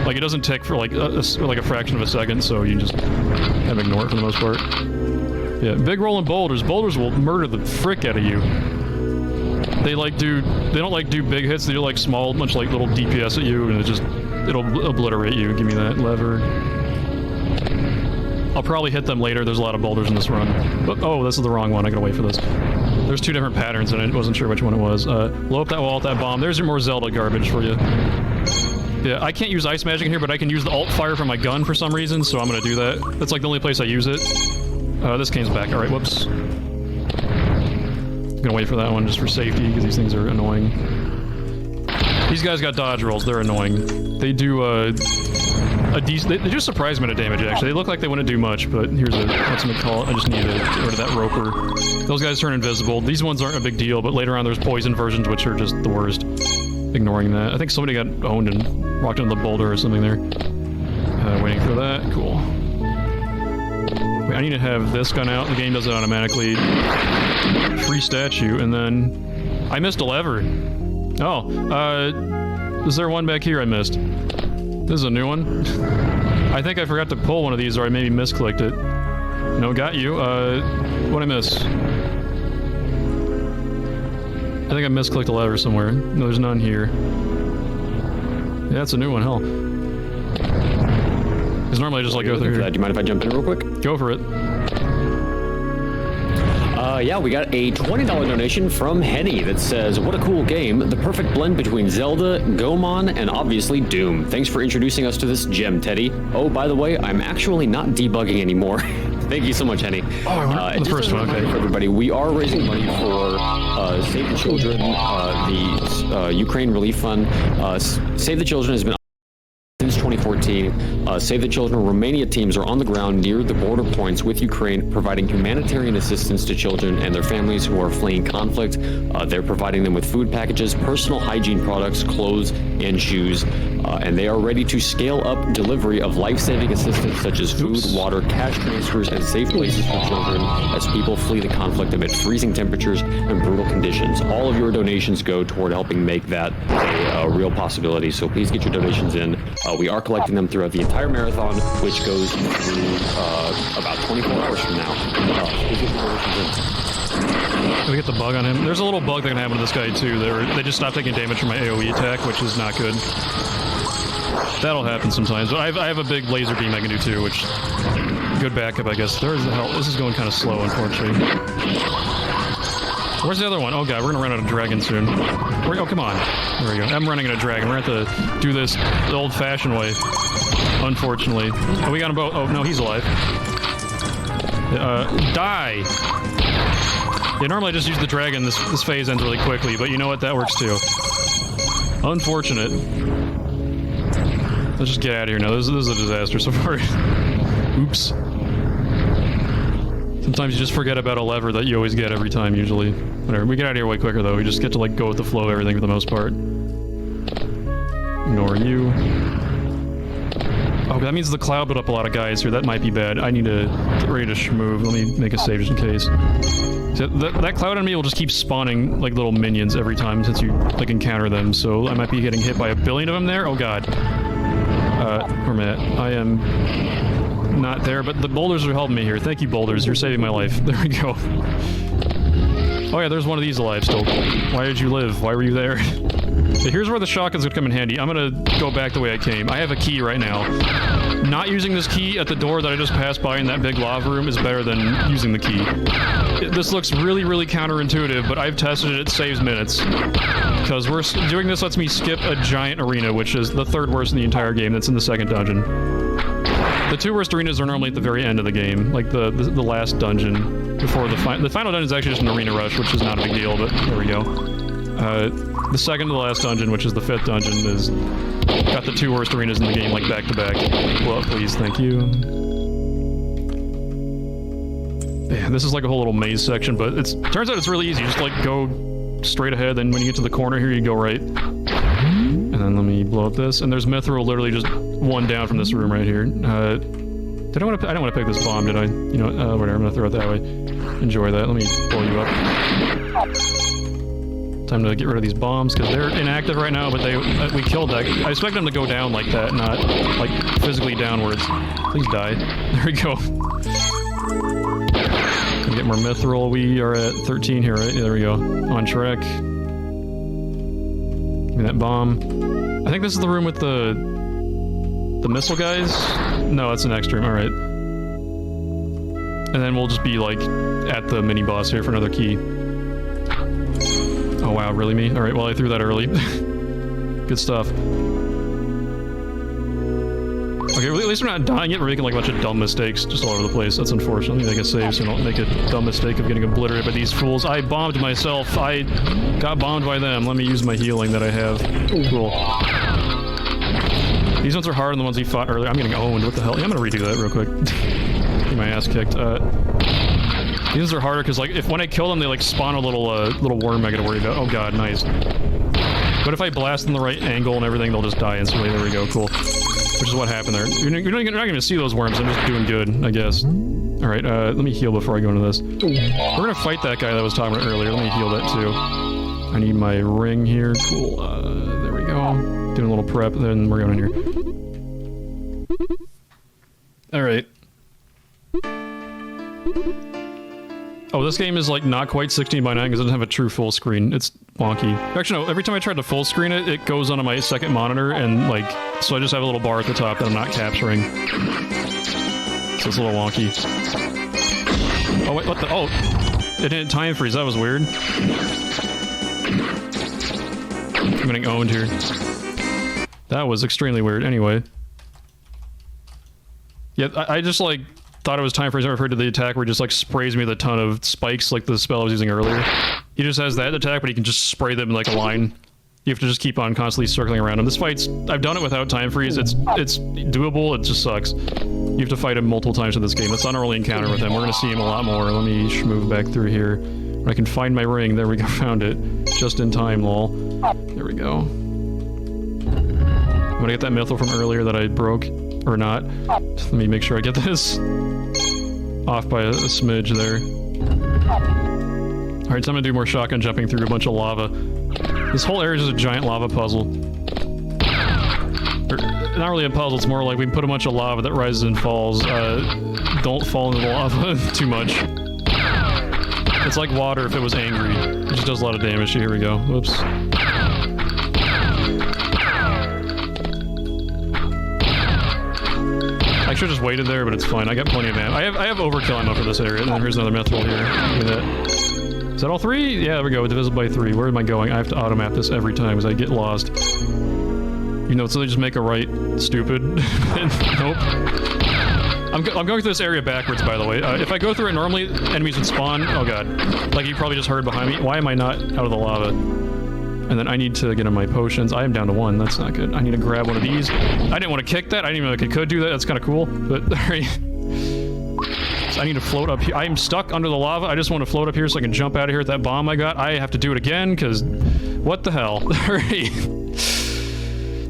Like, it doesn't tick for, like, a fraction of a second, so you just have to ignore it for the most part. Yeah, big rolling boulders. Boulders will murder the frick out of you. They don't like do big hits, they do like small, much like little DPS at you, and it'll obliterate you. Give me that lever. I'll probably hit them later, there's a lot of boulders in this run. Oh, this is the wrong one, I gotta wait for this. There's 2 different patterns in it, wasn't sure which one it was. Blow up that wall with that bomb. There's your more Zelda garbage for you. Yeah, I can't use ice magic in here, but I can use the alt fire from my gun for some reason, so I'm gonna do that. That's like the only place I use it. This game's back, alright, whoops. I'm gonna wait for that one just for safety, because these things are annoying. These guys got dodge rolls, they're annoying. They do, they do a surprise amount of damage, actually. They look like they wouldn't do much, but here's what's it called? I just need to get rid of that roper. Those guys turn invisible. These ones aren't a big deal, but later on there's poison versions, which are just the worst. Ignoring that. I think somebody got owned and walked into the boulder or something there. Waiting for that. Cool. Wait, I need to have this gun out. The game does it automatically. Free statue, and then... I missed a lever. Oh, is there one back here I missed? This is a new one. I think I forgot to pull one of these, or I maybe misclicked it. No, got you. What'd I miss? I think I misclicked a lever somewhere. No, there's none here. Yeah, that's a new one, hell. Because normally I just like go through here.
Do you mind if I jump in real quick?
Go for it.
Yeah, we got a $20 donation from Henny that says, "What a cool game. The perfect blend between Zelda, Gomon, and obviously Doom. Thanks for introducing us to this gem, Teddy. Oh, by the way, I'm actually not debugging anymore." Thank you so much, Henny.
Oh, the first one, okay.
For everybody, we are raising money for Save the Children, the Ukraine Relief Fund. Save the Children has been since 2014. Save the Children Romania teams are on the ground near the border points with Ukraine, providing humanitarian assistance to children and their families who are fleeing conflict. They're providing them with food packages, personal hygiene products, clothes, and shoes. And they are ready to scale up delivery of life-saving assistance such as food, water, cash transfers, and safe places for children as people flee the conflict amid freezing temperatures and brutal conditions. All of your donations go toward helping make that a real possibility, so please get your donations in. We are collecting them throughout the entire marathon, which goes through about 24 hours from now. Please get your donations in.
Can we get the bug on him? There's a little bug that can happen to this guy too. They just stopped taking damage from my AoE attack, which is not good. That'll happen sometimes, but I have a big laser beam I can do too, which good backup, I guess. There's the hell. This is going kind of slow, unfortunately. Where's the other one? Oh god, we're gonna run out of dragon soon. Oh, come on. There we go. I'm running out of dragon. We're gonna have to do this the old-fashioned way, unfortunately. Oh, we got him both. Oh, no, he's alive. Die! Yeah, normally I just use the dragon. This phase ends really quickly, but you know what? That works too. Unfortunate. Let's just get out of here now. This is a disaster so far. Oops. Sometimes you just forget about a lever that you always get every time, usually. Whatever. We get out of here way quicker, though. We just get to, like, go with the flow of everything for the most part. Ignore you. Oh, that means the cloud put up a lot of guys here. That might be bad. I need to get ready to move. Let me make a save just in case. So that cloud enemy will just keep spawning, like, little minions every time since you, like, encounter them. So I might be getting hit by a billion of them there. Oh, god. Where am I at? I am not there, but the boulders are helping me here. Thank you, boulders. You're saving my life. There we go. Oh yeah, there's one of these alive still. Why did you live? Why were you there? Okay, here's where the shotgun's gonna come in handy. I'm gonna go back the way I came. I have a key right now. Not using this key at the door that I just passed by in that big lava room is better than using the key. This looks really, really counterintuitive, but I've tested it. It saves minutes. Because doing this lets me skip a giant arena, which is the third worst in the entire game. That's in the second dungeon. The two worst arenas are normally at the very end of the game, like the last dungeon before the final dungeon is actually just an arena rush, which is not a big deal, but there we go. The second to the last dungeon, which is the fifth dungeon, is got the two worst arenas in the game, like back to back. Well, please, thank you. Yeah, this is like a whole little maze section, but turns out it's really easy. You just like go straight ahead, then when you get to the corner here, you go right. And then let me blow up this, and there's Mithril literally just one down from this room right here. I don't want to pick this bomb, did I? You know what, whatever, I'm gonna throw it that way. Enjoy that, let me blow you up. Time to get rid of these bombs, because they're inactive right now, but we killed that. I expect them to go down like that, not, like, physically downwards. Please die. There we go. Gonna get more Mithril. We are at 13 here, right? Yeah, there we go. On track. Give me that bomb. I think this is the room with the missile guys? No, that's the next room, alright. And then we'll just be, like, at the mini-boss here for another key. Oh wow, really me? Alright, well I threw that early. Good stuff. Okay, at least we're not dying yet, we're making like a bunch of dumb mistakes just all over the place. That's unfortunate. Let me make a save so I don't make a dumb mistake of getting obliterated by these fools. I bombed myself. I got bombed by them. Let me use my healing that I have. Cool. These ones are harder than the ones we fought earlier. I'm getting owned. What the hell? Yeah, I'm gonna redo that real quick. Get my ass kicked. These ones are harder because, like, when I kill them, they, like, spawn a little worm I gotta worry about. Oh god, nice. But if I blast in the right angle and everything, they'll just die instantly. There we go, cool. Which is what happened there. You're not gonna see those worms, I'm just doing good, I guess. Alright, let me heal before I go into this. We're gonna fight that guy that I was talking about earlier. Let me heal that too. I need my ring here. Cool, there we go. Doing a little prep, then we're going in here. Alright. Oh, this game is like not quite 16:9 because it doesn't have a true full screen. It's wonky. Actually, no, every time I try to full screen it, it goes onto my second monitor and like, so I just have a little bar at the top that I'm not capturing. So it's a little wonky. Oh, wait, what the? Oh, it didn't time freeze. That was weird. I'm getting owned here. That was extremely weird. Anyway. Yeah, I just like thought it was time freeze. I referred to the attack where he just like sprays me with a ton of spikes like the spell I was using earlier. He just has that attack, but he can just spray them in like a line. You have to just keep on constantly circling around him. This fight's... I've done it without time freeze. It's doable. It just sucks. You have to fight him multiple times in this game. That's not our only encounter with him. We're going to see him a lot more. Let me move back through here. When I can find my ring. There we go. Found it. Just in time, lol. There we go. I'm going to get that mithril from earlier that I broke. Or not. Let me make sure I get this. Off by a smidge there. Alright, so I'm going to do more shotgun jumping through a bunch of lava. This whole area is just a giant lava puzzle. Not really a puzzle, it's more like we put a bunch of lava that rises and falls. Don't fall into the lava too much. It's like water if it was angry. It just does a lot of damage. Here we go. Whoops. I should have just waited there, but it's fine. I got plenty of ammo. I have overkill ammo for this area, and then here's another mithril here. Look at that. Is that all 3? Yeah, there we go. Divisible by 3. Where am I going? I have to automap this every time as I get lost. You know, so they just make a right stupid. Nope. I'm going through this area backwards, by the way. If I go through it normally, enemies would spawn. Oh god. Like you probably just heard behind me. Why am I not out of the lava? And then I need to get on my potions. I am down to 1. That's not good. I need to grab one of these. I didn't want to kick that. I didn't even know I could do that. That's kind of cool. But so I need to float up here. I'm stuck under the lava. I just want to float up here so I can jump out of here with that bomb I got. I have to do it again, because... What the hell?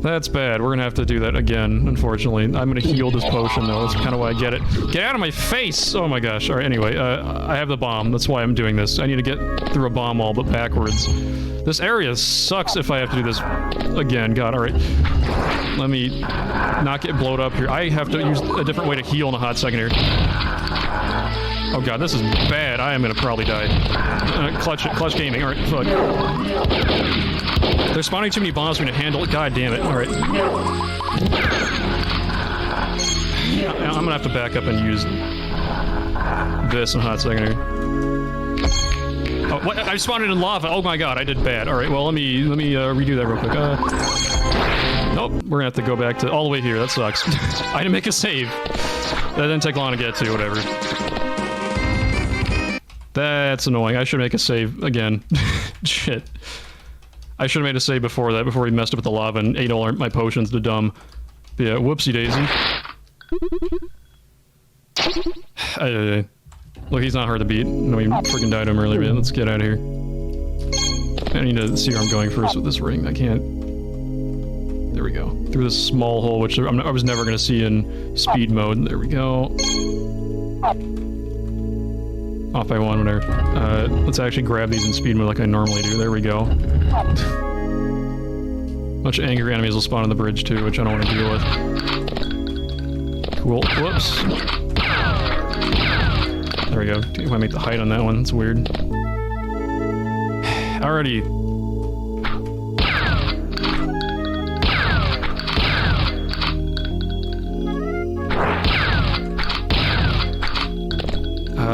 That's bad. We're gonna have to do that again, unfortunately. I'm gonna heal this potion, though. That's kind of why I get it. Get out of my face! Oh my gosh. Alright, anyway. I have the bomb. That's why I'm doing this. I need to get through a bomb wall, but backwards. This area sucks if I have to do this again. God, alright. Let me not get blowed up here. I have to use a different way to heal in a hot second here. Oh god, this is bad. I am gonna probably die. Clutch gaming. Alright, fuck. They're spawning too many bombs for me to handle. God damn it. Alright. I'm gonna have to back up and use this in a hot second here. Oh, what? I spawned in lava. Oh my god, I did bad. Alright, well, let me redo that real quick. Nope, we're gonna have to go back to all the way here. That sucks. I didn't make a save. That didn't take long to get to, whatever. That's annoying. I should make a save again. Shit. I should have made a save before that, before we messed up with the lava and ate all my potions to dumb. But yeah, whoopsie daisy. Look, he's not hard to beat. No, we freaking died to him earlier, man. Let's get out of here. I need to see where I'm going first with this ring. I can't... There we go. Through this small hole, which I was never going to see in speed mode. There we go. Off by 1, whatever. Let's actually grab these in speed mode like I normally do. There we go. Bunch of angry enemies will spawn on the bridge too, which I don't want to deal with. Cool. Whoops. There we go. If I make the height on that one, that's weird. Alrighty.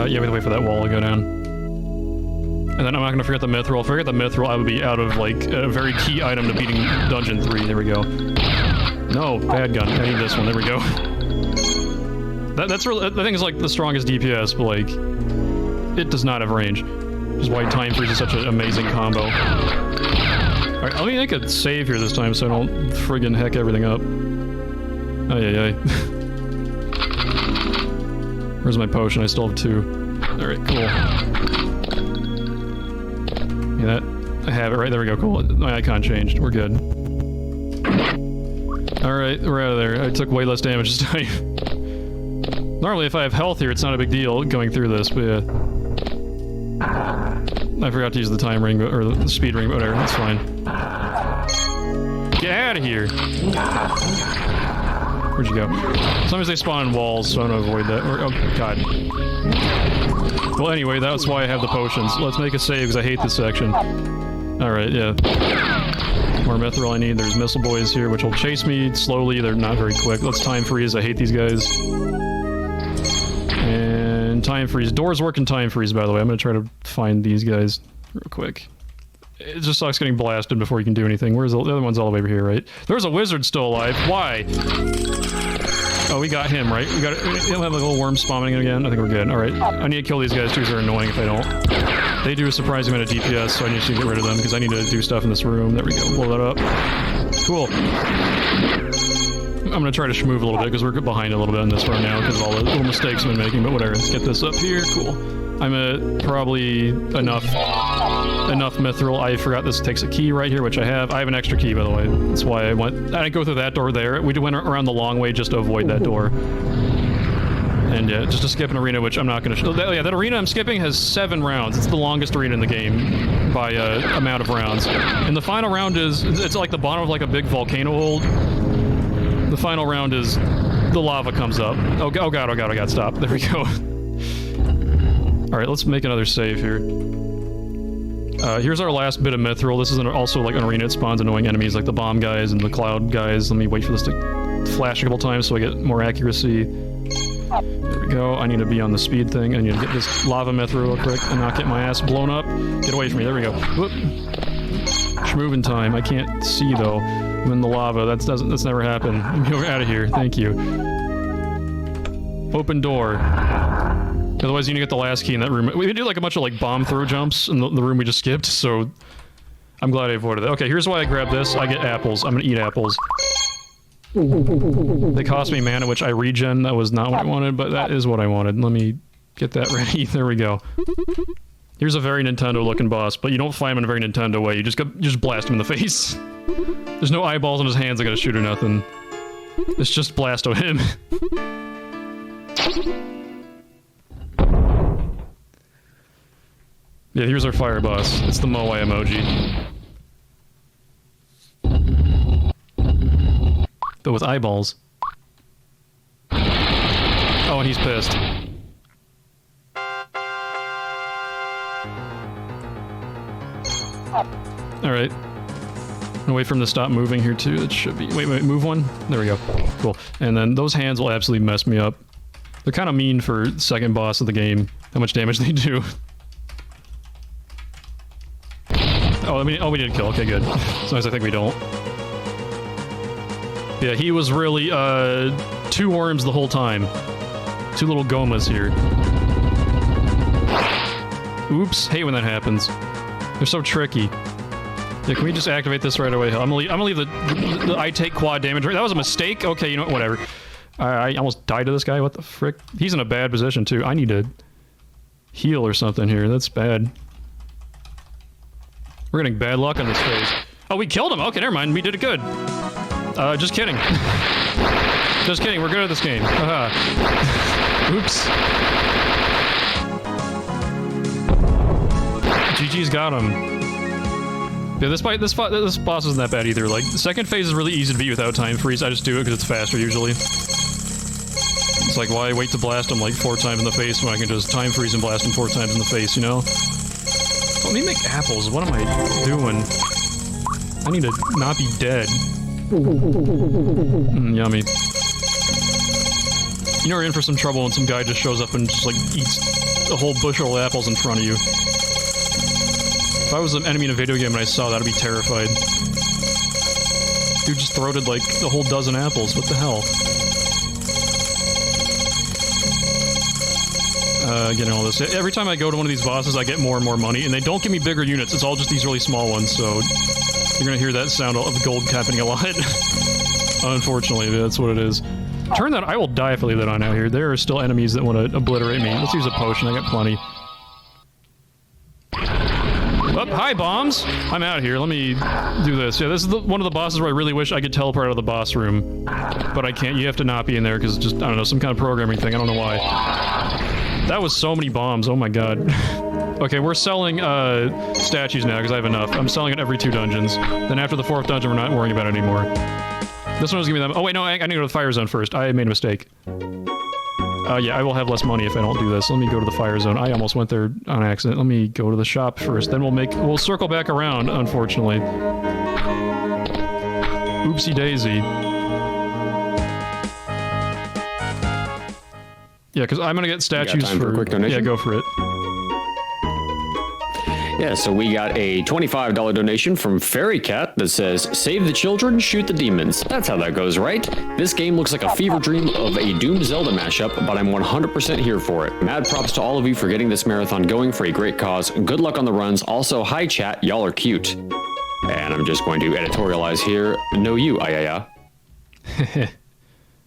Yeah, we have to wait for that wall to go down. And then I'm not gonna forget the mithril. If I forget the mithril, I would be out of, like, a very key item to beating Dungeon 3. There we go. No, bad gun. I need this one. There we go. That's really... I think it's, like, the strongest DPS, but, like... It does not have range. Which is why Time Freeze is such an amazing combo. Alright, let me make a save here this time so I don't friggin' heck everything up. Ay. Where's my potion? I still have 2. Alright, cool. Yeah, that... I have it right there we go, cool. My icon changed. We're good. Alright, we're out of there. I took way less damage this time. Normally, if I have health here, it's not a big deal going through this, but yeah. I forgot to use the time ring, or the speed ring, but whatever, that's fine. Get out of here! Where'd you go? Sometimes they spawn in walls, so I'm gonna avoid that. Oh, god. Well, anyway, that's why I have the potions. Let's make a save, because I hate this section. Alright, yeah. More mithril I need. There's missile boys here, which will chase me slowly. They're not very quick. Let's time freeze. I hate these guys. And time freeze. Doors work in time freeze, by the way. I'm gonna try to find these guys real quick. It just sucks getting blasted before you can do anything. Where's the other one's all the way over here, right? There's a wizard still alive. Why? Oh, we got him, right? We got. He'll have a little worm spawning again. I think we're good. All right. I need to kill these guys too, because they're annoying if I don't. They do a surprising amount of DPS, so I need to get rid of them because I need to do stuff in this room. There we go. Blow that up. Cool. I'm gonna try to move a little bit because we're behind a little bit on this run now because of all the little mistakes I've been making. But whatever. Let's get this up here. Cool. I'm at probably enough mithril. I forgot this takes a key right here, which I have. I have an extra key, by the way. That's why I didn't go through that door there. We went around the long way just to avoid that door. And yeah, just to skip an arena, which I'm not going to... Yeah, that arena I'm skipping has 7 rounds. It's the longest arena in the game by amount of rounds. And the final round is... It's like the bottom of like a big volcano hole. The final round is... The lava comes up. Oh god, stop. There we go. Alright, let's make another save here. Here's our last bit of mithril. This is also like an arena. It spawns annoying enemies like the bomb guys and the cloud guys. Let me wait for this to flash a couple times so I get more accuracy. There we go. I need to be on the speed thing. I need to get this lava mithril real quick and not get my ass blown up. Get away from me. There we go. Whoop. Schmoving time. I can't see though. I'm in the lava. That's never happened. Get out of here. Thank you. Open door. Otherwise, you need to get the last key in that room. We can do like a bunch of like bomb throw jumps in the room we just skipped, so I'm glad I avoided that. Okay, here's why I grabbed this. I get apples. I'm gonna eat apples. They cost me mana, which I regen. That was not what I wanted, but that is what I wanted. Let me get that ready. There we go. Here's a very Nintendo-looking boss, but you don't fight him in a very Nintendo way. You just blast him in the face. There's no eyeballs on his hands I gotta shoot or nothing. It's just blasto him. Yeah, here's our fire boss. It's the Moai emoji. But with eyeballs. Oh, and he's pissed. Alright. I'm gonna wait for him to stop moving here too. It should be... Wait, move one? There we go. Cool. And then those hands will absolutely mess me up. They're kind of mean for second boss of the game. How much damage they do. Oh, we didn't kill. Okay, good. Sometimes I think we don't. Yeah, he was really, 2 worms the whole time. 2 little gomas here. Oops. Hate when that happens. They're so tricky. Yeah, can we just activate this right away? I'm gonna leave the I take quad damage. That was a mistake? Okay, you know what? Whatever. I almost died to this guy. What the frick? He's in a bad position, too. I need to heal or something here. That's bad. We're getting bad luck on this phase. Oh, we killed him! Okay, never mind. We did it good. Just kidding. Just kidding. We're good at this game. Oops. GG's got him. Yeah, this boss isn't that bad either. Like, the second phase is really easy to beat without time freeze. I just do it because it's faster usually. It's like, why wait to blast him like 4 times in the face when I can just time freeze and blast him 4 times in the face, you know? Let me make apples. What am I doing? I need to not be dead. Yummy. You know you're in for some trouble when some guy just shows up and just like eats a whole bushel of apples in front of you. If I was an enemy in a video game and I saw that, I'd be terrified. Dude just throated like a whole dozen apples. What the hell? Getting all this. Every time I go to one of these bosses, I get more and more money, and they don't give me bigger units. It's all just these really small ones, so you're gonna hear that sound of gold happening a lot. Unfortunately, that's what it is. Turn that. I will die if I leave that on out here. There are still enemies that want to obliterate me. Let's use a potion. I got plenty. Oh, hi, bombs! I'm out here. Let me do this. Yeah, this is one of the bosses where I really wish I could teleport out of the boss room. But I can't. You have to not be in there because just, I don't know, some kind of programming thing. I don't know why. That was so many bombs. Oh my god. Okay, we're selling statues now because I have enough. I'm selling it every 2 dungeons. Then after the 4th dungeon, we're not worrying about it anymore. This one was giving me that. Oh wait, no, I need to go to the fire zone first. I made a mistake. Yeah, I will have less money if I don't do this. Let me go to the fire zone. I almost went there on accident. Let me go to the shop first. Then we'll circle back around, unfortunately. Oopsie daisy. Yeah, because I'm gonna get statues
for a quick donation?
Yeah, go for it.
Yeah, so we got a $25 donation from Fairy Cat that says, "Save the children, shoot the demons." That's how that goes, right? This game looks like a fever dream of a Doom Zelda mashup, but I'm 100% here for it. Mad props to all of you for getting this marathon going for a great cause. Good luck on the runs. Also, hi chat, y'all are cute. And I'm just going to editorialize here. No you, ayaya.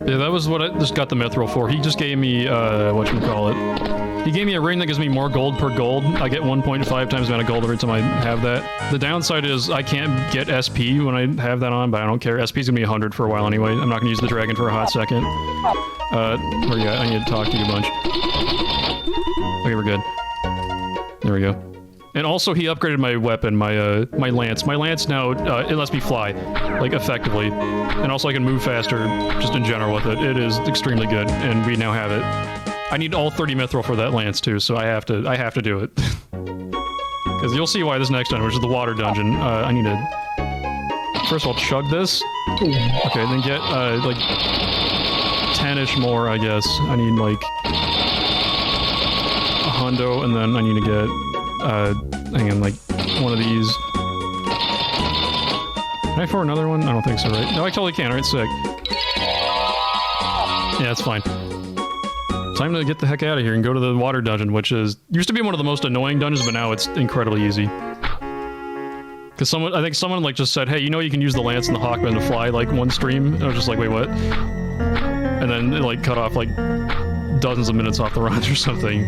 Yeah, that was what I just got the mithril for. He just gave me, whatchamacallit. He gave me a ring that gives me more gold per gold. I get 1.5 times the amount of gold every time I have that. The downside is I can't get SP when I have that on, but I don't care. SP's gonna be 100 for a while anyway. I'm not gonna use the dragon for a hot second. Where you at? I need to talk to you a bunch. Okay, we're good. There we go. And also, he upgraded my weapon, my lance. My lance now, it lets me fly, like, effectively. And also I can move faster, just in general with it. It is extremely good, and we now have it. I need all 30 mithril for that lance, too, so I have to do it. Because you'll see why this next dungeon, which is the water dungeon, I need to... First of all, chug this. Okay, then get, like, 10-ish more, I guess. I need, like... a hundo, and then I need to get... hang on, like, one of these. Can I afford another one? I don't think so, right? No, I totally can. Alright, sick. Yeah, that's fine. Time to get the heck out of here and go to the water dungeon, which is... used to be one of the most annoying dungeons, but now it's incredibly easy. Because I think someone, like, just said, hey, you know you can use the lance and the hawkman to fly, like, one stream? And I was just like, wait, what? And then it, like, cut off, like, dozens of minutes off the runs or something.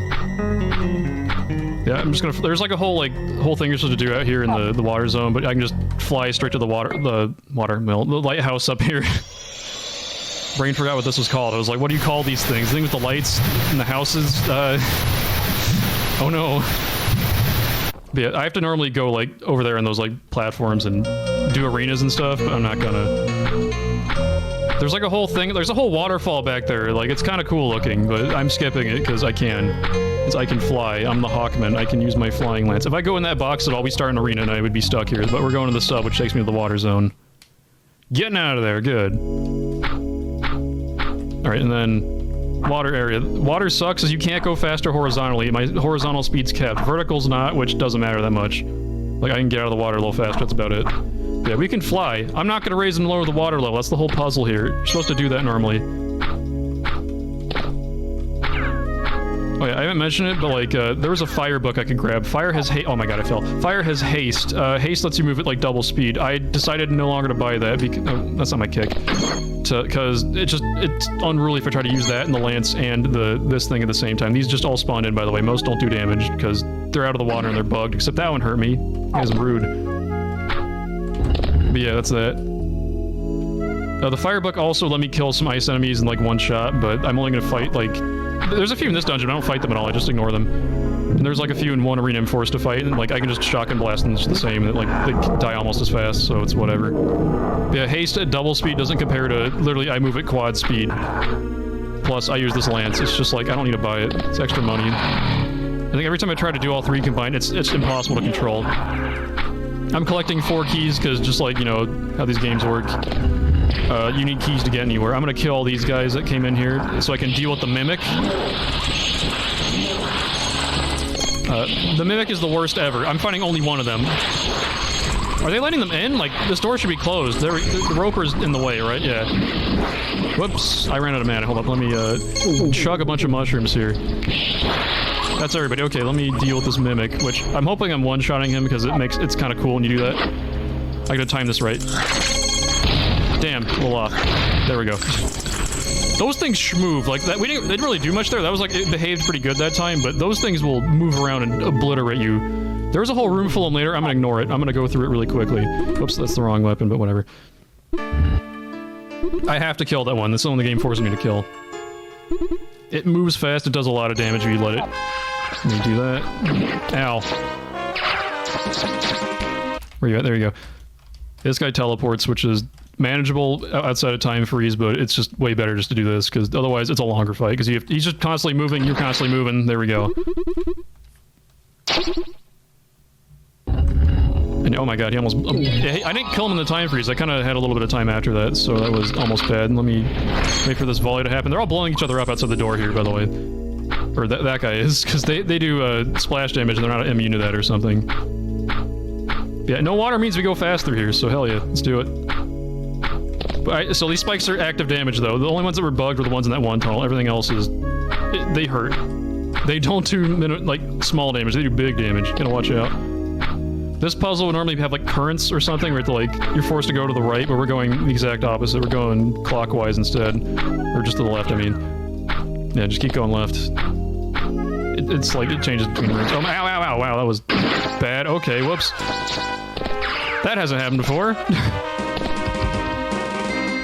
Yeah, I'm just gonna... there's like a whole thing you're supposed to do out here in the water zone, but I can just fly straight to the water mill, the lighthouse up here. Brain forgot what this was called. I was like, what do you call these things? The thing with the lights and the houses? Oh no. But yeah, I have to normally go, like, over there on those, like, platforms and do arenas and stuff, but I'm not gonna... There's, like, a whole thing... there's a whole waterfall back there. Like, it's kind of cool looking, but I'm skipping it because I can. Because I can fly. I'm the Hawkman. I can use my flying lance. If I go in that box at all, we start an arena and I would be stuck here. But we're going to the sub, which takes me to the water zone. Getting out of there. Good. Alright, and then... water area. Water sucks as you can't go faster horizontally. My horizontal speed's kept. Vertical's not, which doesn't matter that much. Like, I can get out of the water a little faster. That's about it. Yeah, we can fly. I'm not going to raise and lower the water level. That's the whole puzzle here. You're supposed to do that normally. Oh yeah, I haven't mentioned it, but like, there was a fire book I could grab. Fire has oh my god, I fell. Fire has haste. Haste lets you move at like double speed. I decided no longer to buy that because... oh, that's not my kick. Because it's unruly if I try to use that and the lance and this thing at the same time. These just all spawned in, by the way. Most don't do damage because they're out of the water and they're bugged, except that one hurt me. That was rude. But yeah, that's that. The fire book also let me kill some ice enemies in like one shot, but I'm only gonna fight like... there's a few in this dungeon, I don't fight them at all, I just ignore them. And there's like a few in one arena I'm forced to fight, and like I can just shotgun blast them, it's the same, and like they die almost as fast, so it's whatever. Yeah, haste at double speed doesn't compare to... literally, I move at quad speed. Plus, I use this lance, it's just like, I don't need to buy it, it's extra money. I think every time I try to do all three combined, it's impossible to control. I'm collecting 4 keys, because just like, you know, how these games work. You need keys to get anywhere. I'm gonna kill all these guys that came in here so I can deal with the Mimic. The Mimic is the worst ever. I'm fighting only one of them. Are they letting them in? Like, this door should be closed. The roper's in the way, right? Yeah. Whoops. I ran out of mana. Hold up. Let me, chug a bunch of mushrooms here. That's everybody. Okay, let me deal with this Mimic, which I'm hoping I'm one-shotting him because it's kind of cool when you do that. I gotta time this right. Damn, a little off. There we go. Those things move like that. They didn't really do much there. That was like, it behaved pretty good that time, but those things will move around and obliterate you. There's a whole room full of them later. I'm gonna ignore it. I'm gonna go through it really quickly. Whoops, that's the wrong weapon, but whatever. I have to kill that one. That's the only game forcing me to kill. It moves fast. It does a lot of damage if you let it. Let me do that. Ow. Where you at? There you go. This guy teleports, which is manageable outside of time freeze, but it's just way better just to do this, because otherwise it's a longer fight, because he's just constantly moving, you're constantly moving. There we go. And oh my god, he almost... I didn't kill him in the time freeze, I kind of had a little bit of time after that, so that was almost bad. Let me wait for this volley to happen. They're all blowing each other up outside the door here, by the way. Or that guy is, because they do splash damage and they're not immune to that or something. Yeah, no water means we go faster here, so hell yeah, let's do it. But so these spikes are active damage though. The only ones that were bugged were the ones in that one tunnel. Everything else is... they hurt. They don't do like small damage, they do big damage. Gotta watch out. This puzzle would normally have like currents or something where it's like you're forced to go to the right, but we're going the exact opposite. We're going clockwise instead. Or just to the left, I mean. Yeah, just keep going left. It's like it changes between rooms. Oh, ow, ow, ow, wow, that was bad. Okay, whoops. That hasn't happened before.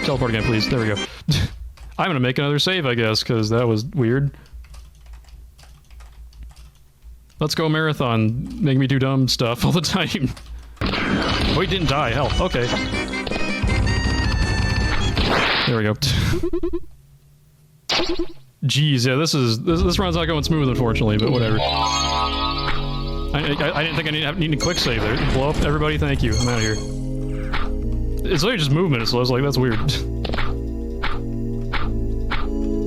Teleport again, please. There we go. I'm gonna make another save, I guess, because that was weird. Let's go marathon. Make me do dumb stuff all the time. Oh, he didn't die. Hell, okay. There we go. Jeez, yeah, this run's not going smooth, unfortunately, but whatever. I didn't think I need a quick save there. Blow up everybody, thank you. I'm out of here. It's literally just movement, so I was like, that's weird.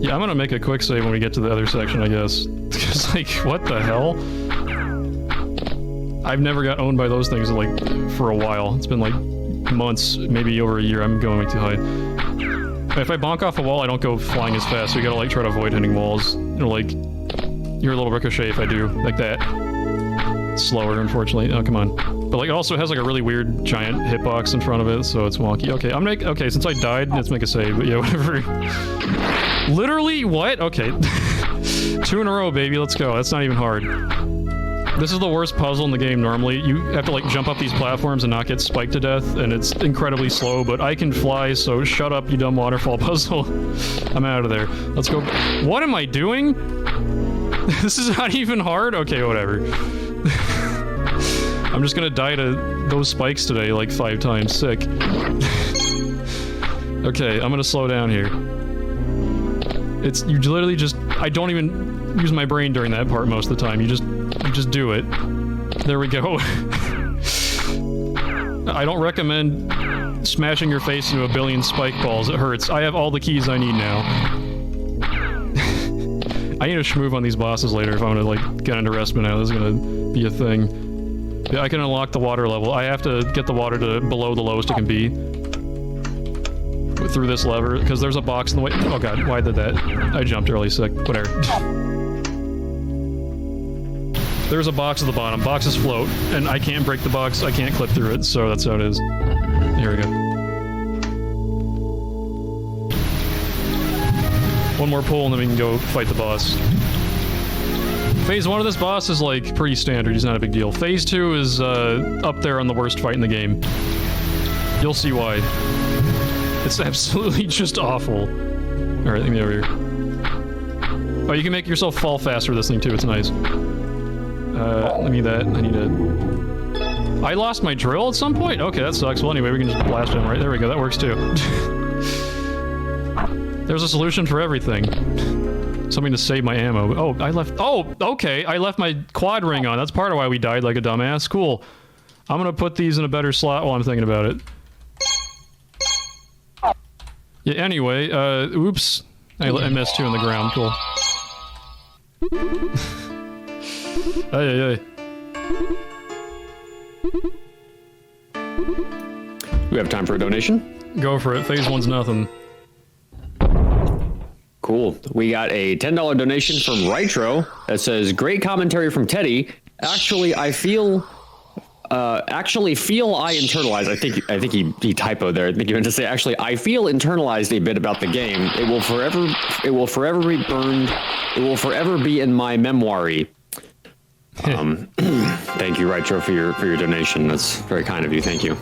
Yeah, I'm gonna make a quick save when we get to the other section, I guess. Because, like, what the hell? I've never got owned by those things, like, for a while. It's been, like, months, maybe over a year. I'm going too high. If I bonk off a wall, I don't go flying as fast, so you gotta, like, try to avoid hitting walls. You know, like, you're a little ricochet if I do, like that. It's slower, unfortunately. Oh, come on. But, like, it also has, like, a really weird giant hitbox in front of it, so it's wonky. Okay, okay, since I died, let's make a save, but yeah, whatever. Literally, what? Okay. 2 in a row, baby, let's go. That's not even hard. This is the worst puzzle in the game normally. You have to like jump up these platforms and not get spiked to death, and it's incredibly slow, but I can fly, so shut up, you dumb waterfall puzzle. I'm out of there. Let's go. What am I doing? This is not even hard? Okay, whatever. I'm just gonna die to those spikes today like 5 times. Sick. Okay, I'm gonna slow down here. You literally just... I don't even use my brain during that part most of the time. You just do it. There we go. I don't recommend smashing your face into a billion spike balls. It hurts. I have all the keys I need now. I need to schmoove on these bosses later if I'm gonna, like, get into Respite now. This is gonna be a thing. Yeah, I can unlock the water level. I have to get the water to below the lowest it can be. Through this lever, because there's a box in the way. Oh god, why did that? I jumped early, sick. Whatever. There's a box at the bottom. Boxes float, and I can't break the box. I can't clip through it, so that's how it is. Here we go. One more pull, and then we can go fight the boss. Phase 1 of this boss is, like, pretty standard. He's not a big deal. Phase 2 is, up there on the worst fight in the game. You'll see why. It's absolutely just awful. Alright, let me over here. Oh, you can make yourself fall faster with this thing too, it's nice. Let me that. I need to... I lost my drill at some point? Okay, that sucks. Well, anyway, we can just blast him, right? There we go, that works too. There's a solution for everything. Something to save my ammo. Oh, I left... Oh, okay, I left my quad ring on. That's part of why we died like a dumbass. Cool. I'm gonna put these in a better slot while I'm thinking about it. Yeah, anyway, oops. I missed 2 on the ground, cool. Hey.
We have time for a donation?
Go for it, phase 1's nothing.
Cool. We got a $10 donation from Rytro that says, great commentary from Teddy. Actually, I feel I internalized. I think he typoed there. I think he meant to say, actually, I feel internalized a bit about the game. It will forever be burned. It will forever be in my memoiry. Thank you, Rytro, for your donation. That's very kind of you. Thank you.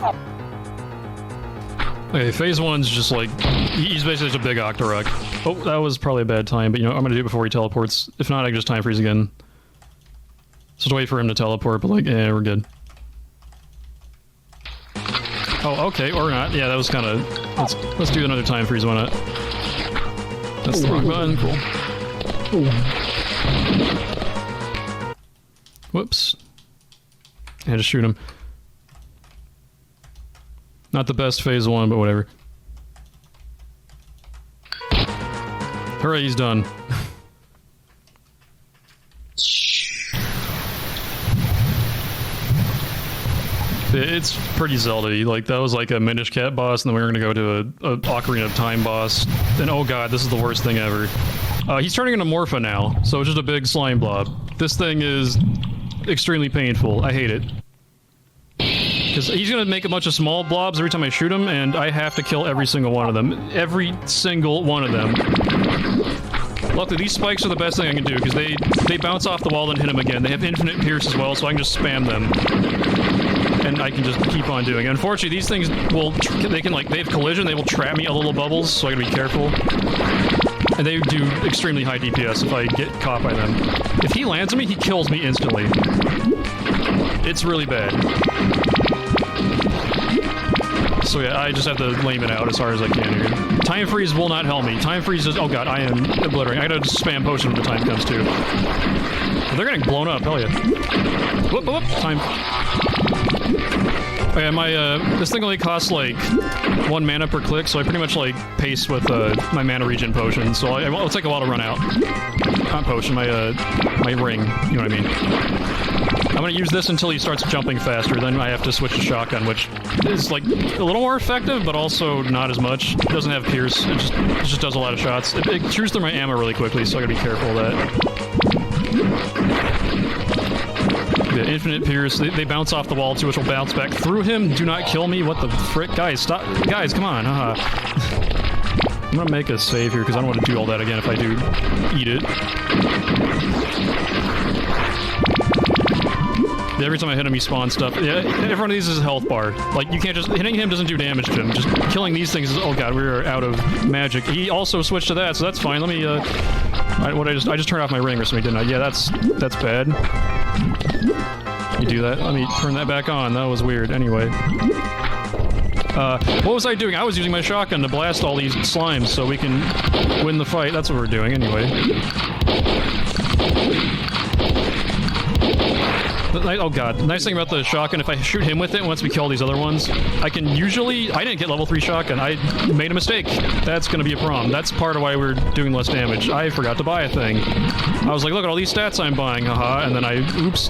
Okay, phase 1's just like, he's basically just a big Octorok. Oh, that was probably a bad time, but you know, I'm gonna do it before he teleports. If not, I can just time freeze again. Just wait for him to teleport, but like, yeah, we're good. Oh, okay, or not. Yeah, that was kind of... Let's do another time freeze, why not? That's the wrong button, cool. Whoops. I had to shoot him. Not the best phase 1, but whatever. Hooray, he's done. It's pretty Zelda-y. Like, that was like a Minish Cat boss, and then we were gonna go to a Ocarina of Time boss. And oh god, this is the worst thing ever. He's turning into Morpha now, so it's just a big slime blob. This thing is extremely painful. I hate it. Because he's gonna make a bunch of small blobs every time I shoot him, and I have to kill every single one of them. Every single one of them. Luckily, these spikes are the best thing I can do, because they bounce off the wall and hit him again. They have infinite pierce as well, so I can just spam them. And I can just keep on doing it. Unfortunately, these things will, they have collision, they will trap me a little bubbles, so I gotta be careful. And they do extremely high DPS if I get caught by them. If he lands on me, he kills me instantly. It's really bad. So yeah, I just have to lame it out as hard as I can here. Time freeze will not help me. Time freeze is... Oh god, I am obliterating. I gotta just spam potion when the time comes too. They're getting blown up, hell yeah. Whoop, whoop, time. Oh yeah, my, this thing only costs like 1 mana per click, so I pretty much like pace with, my mana regen potion, so it'll take a while to run out. Not potion, my ring, you know what I mean. I'm gonna use this until he starts jumping faster, then I have to switch to shotgun, which is like a little more effective, but also not as much. It doesn't have pierce, it just does a lot of shots. It chews through my ammo really quickly, so I gotta be careful of that. Yeah, infinite pierce, they bounce off the wall too, which will bounce back through him. Do not kill me, what the frick? Guys, stop. Guys, come on, I'm gonna make a save here, because I don't want to do all that again if I do eat it. Every time I hit him, he spawns stuff. Yeah, every one of these is a health bar. Like, you can't just... Hitting him doesn't do damage to him. Just killing these things is... Oh god, we are out of magic. He also switched to that, so that's fine. Let me, I just turned off my ring or something, didn't I? Yeah, that's bad. You do that? Let me turn that back on. That was weird. Anyway. What was I doing? I was using my shotgun to blast all these slimes so we can win the fight. That's what we're doing, anyway. Oh god, the nice thing about the shotgun, if I shoot him with it once we kill these other ones, I can usually... I didn't get level 3 shotgun, I made a mistake. That's gonna be a problem. That's part of why we're doing less damage. I forgot to buy a thing. I was like, look at all these stats I'm buying, haha, and then oops.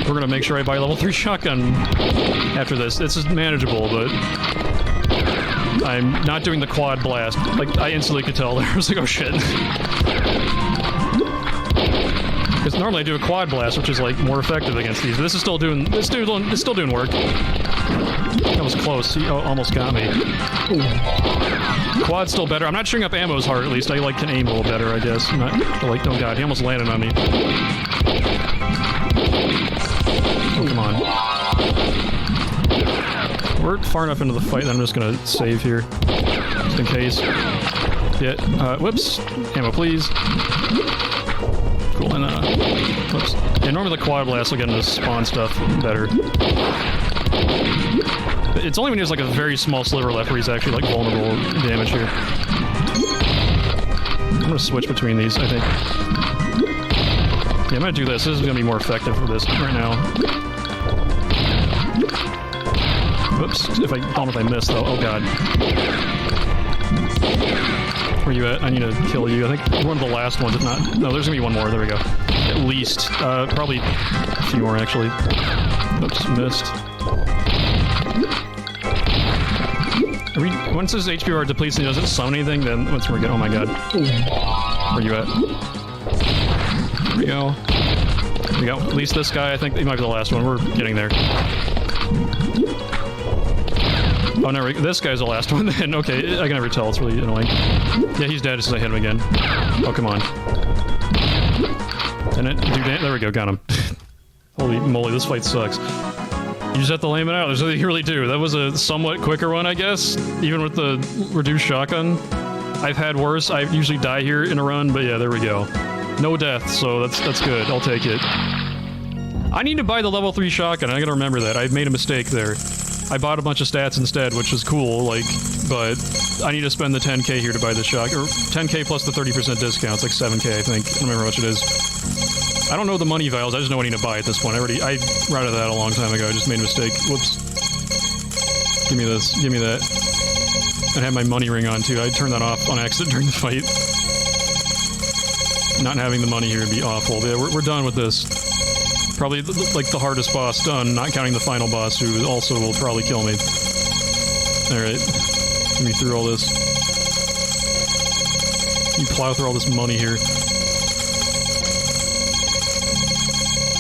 We're gonna make sure I buy level 3 shotgun after this. This is manageable, but... I'm not doing the quad blast. Like, I instantly could tell there. I was like, oh shit. Because normally I do a quad blast, which is like more effective against these. This is still doing work. That was close. He almost got me. Ooh. Quad's still better. I'm not shooting up ammo as hard, at least. I like can aim a little better, I guess. Not like, oh god, he almost landed on me. Oh, come on. We're far enough into the fight that I'm just gonna save here, just in case. Yeah. Whoops. Ammo, please. Cool, and whoops. Yeah, normally the quad blast will get into spawn stuff better. It's only when there's like a very small sliver left where he's actually like vulnerable damage here. I'm gonna switch between these, I think. Yeah, I'm gonna do this. This is gonna be more effective for this right now. Whoops. I don't know if I missed though. Oh god. Where you at? I need to kill you. I think one of the last ones, if not... No, there's gonna be one more. There we go. At least. Probably a few more, actually. Oops, missed. Once his HP bar depletes and he doesn't summon anything, then once we get... Oh my god. Where you at? There we go. There we go. At least this guy, I think he might be the last one. We're getting there. Oh, no, this guy's the last one then. Okay, I can never tell. It's really annoying. Yeah, he's dead as soon as I hit him again. Oh, come on. And it, there we go, got him. Holy moly, this fight sucks. You just have to lame it out. There's nothing you really do. That was a somewhat quicker one, I guess. Even with the reduced shotgun. I've had worse. I usually die here in a run, but yeah, there we go. No death, so that's good. I'll take it. I need to buy the level 3 shotgun. I gotta remember that. I made a mistake there. I bought a bunch of stats instead, which is cool, like, but I need to spend the 10k here to buy the shotgun. Or 10k plus the 30% discount. It's like 7k, I think. I don't remember how much it is. I don't know the money vials, I just know I need to buy at this point. I routed that a long time ago, I just made a mistake. Whoops. Give me this, give me that. I have my money ring on too, I turned that off on accident during the fight. Not having the money here would be awful, but yeah, we're done with this. Probably like the hardest boss done, not counting the final boss, who also will probably kill me. Alright. Get me through all this. You plow through all this money here.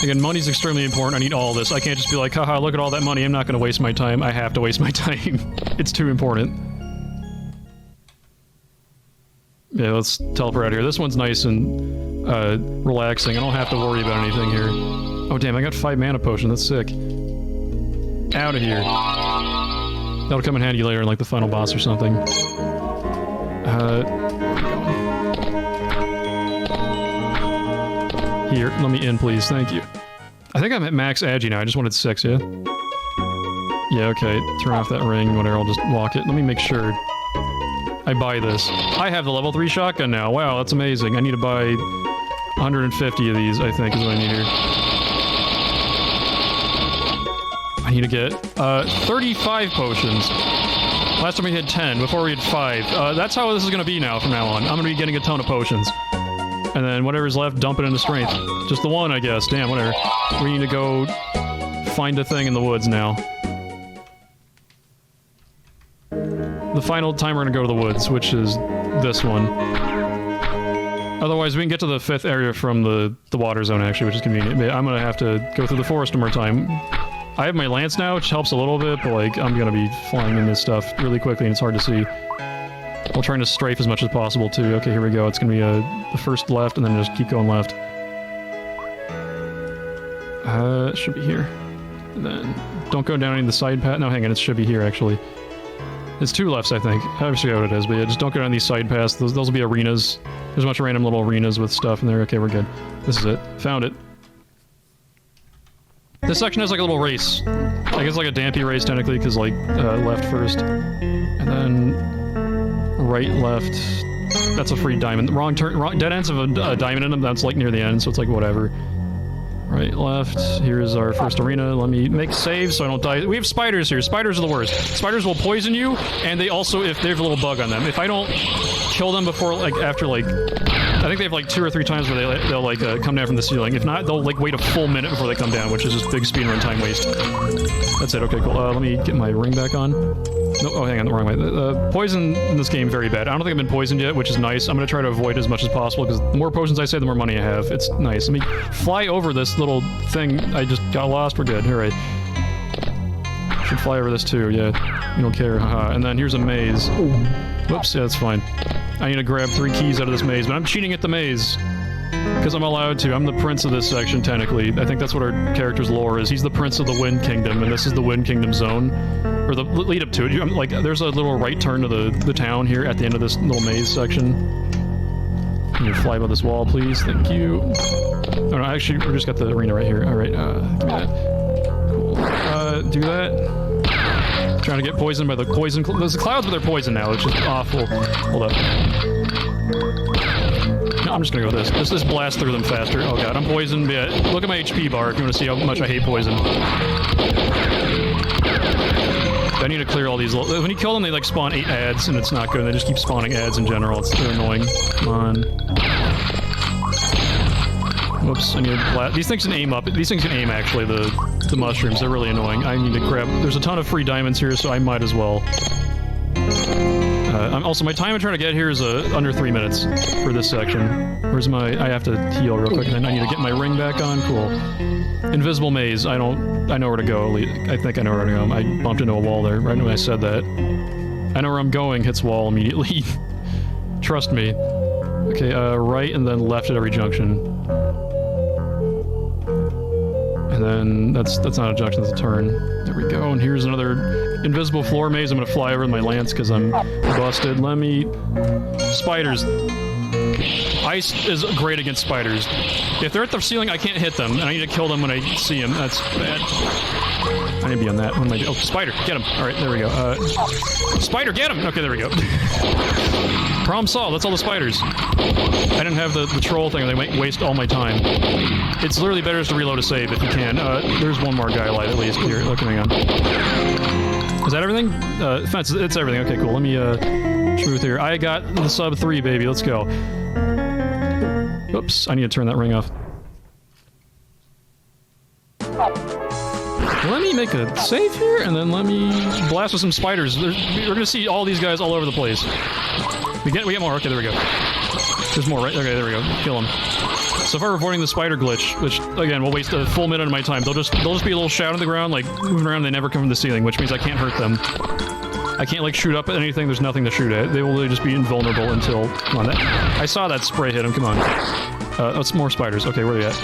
Again, money's extremely important. I need all this. I can't just be like, haha, look at all that money. I'm not going to waste my time. I have to waste my time. It's too important. Yeah, let's teleport out here. This one's nice and relaxing. I don't have to worry about anything here. Oh, damn, I got 5 mana potion. That's sick. Out of here. That'll come in handy later in, like, the final boss or something. Here, let me in, please. Thank you. I think I'm at max agi now. I just wanted 6, yeah? Yeah, okay. Turn off that ring, whatever. I'll just walk it. Let me make sure I buy this. I have the level 3 shotgun now. Wow, that's amazing. I need to buy 150 of these, I think, is what I need here. I need to get 35 potions. Last time we had 10, before we had 5. That's how this is going to be now from now on. I'm going to be getting a ton of potions. And then whatever's left, dump it into strength. Just the one, I guess. Damn, whatever. We need to go find a thing in the woods now. The final time we're gonna go to the woods, which is this one. Otherwise, we can get to the 5th area from the water zone, actually, which is convenient. But I'm gonna have to go through the forest one more time. I have my lance now, which helps a little bit, but, like, I'm gonna be flying in this stuff really quickly, and it's hard to see. While trying to strafe as much as possible, too. Okay, here we go. It's gonna be the first left, and then just keep going left. It should be here. And then, don't go down any of the side path. No, hang on, it should be here, actually. It's 2 lefts, I think. I forget what it is, but yeah, just don't go down these side paths. Those will be arenas. There's a bunch of random little arenas with stuff in there. Okay, we're good. This is it. Found it. This section has like a little race. I guess like a Dampy race, technically, because like, left first. And then right, left. That's a free diamond. Wrong turn. Dead ends have a diamond in them. That's like near the end, so it's like whatever. Right, left. Here's our first arena. Let me make saves so I don't die. We have spiders here. Spiders are the worst. Spiders will poison you, and they also, if they have a little bug on them. If I don't kill them before, like, after, like, I think they have, like, 2 or 3 times where they'll like, come down from the ceiling. If not, they'll, like, wait a full minute before they come down, which is just big speedrun time waste. That's it. Okay, cool. Let me get my ring back on. No, oh, hang on, the wrong way. Poison in this game, very bad. I don't think I've been poisoned yet, which is nice. I'm gonna try to avoid as much as possible, because the more potions I save, the more money I have. It's nice. Let me fly over this little thing. I just got lost. We're good. Alright. Should fly over this too, yeah. You don't care, haha. And then here's a maze. Whoops, yeah, that's fine. I need to grab 3 keys out of this maze, but I'm cheating at the maze. Because I'm allowed to. I'm the prince of this section, technically. I think that's what our character's lore is. He's the prince of the Wind Kingdom, and this is the Wind Kingdom zone. Or the lead up to it. Like, there's a little right turn to the town here at the end of this little maze section. Can you fly above this wall, please? Thank you. Oh, no, actually, we just got the arena right here. Alright, give me that. Cool. Do that. Trying to get poisoned by the poison... There's clouds, but they're poison now, which is awful. Hold up. No, I'm just gonna go with this. This blast through them faster. Oh god, I'm poisoned. Yeah, look at my HP bar if you want to see how much I hate poison. I need to clear all these... When you kill them, they like spawn 8 ads, and it's not good. They just keep spawning ads in general. They're annoying. Come on. Whoops, I need to blast... These things can aim up. These things can aim, actually, the mushrooms. They're really annoying. I need to grab... There's a ton of free diamonds here, so I might as well. Also, my time I'm trying to get here is under 3 minutes for this section. Where's my... I have to heal real quick, and then I need to get my ring back on. Cool. Invisible maze. I know where to go. I think I know where to go. I bumped into a wall there right when I said that. I know where I'm going. Hits wall immediately. Trust me. Okay, right and then left at every junction. And then that's not a junction, that's a turn. There we go, and here's another invisible floor maze. I'm gonna fly over with my lance because I'm busted. Let me... Spiders. Ice is great against spiders. If they're at the ceiling, I can't hit them, and I need to kill them when I see them. That's bad. I need to be on that. What am I doing? Oh, spider, get him. Alright, there we go. Spider, get him! Okay, there we go. Problem solved, that's all the spiders. I didn't have the troll thing, they might waste all my time. It's literally better to reload a save if you can. There's one more guy alive at least. Here, look, hang on. Is that everything? Fence, it's everything. Okay, cool. Let me, truth here. I got the sub 3, baby. Let's go. Oops, I need to turn that ring off. Let me make a save here, and then let me blast with some spiders. We're gonna see all these guys all over the place. We get more. Okay, there we go. There's more, right? Okay, there we go. Kill them. So far, we're avoiding the spider glitch, which again will waste a full minute of my time. They'll just be a little shout on the ground, like moving around. They never come from the ceiling, which means I can't hurt them. I can't like shoot up at anything. There's nothing to shoot at. They will really just be invulnerable until. Come on, I saw that spray hit him. Come on. That's more spiders. Okay, where are you at?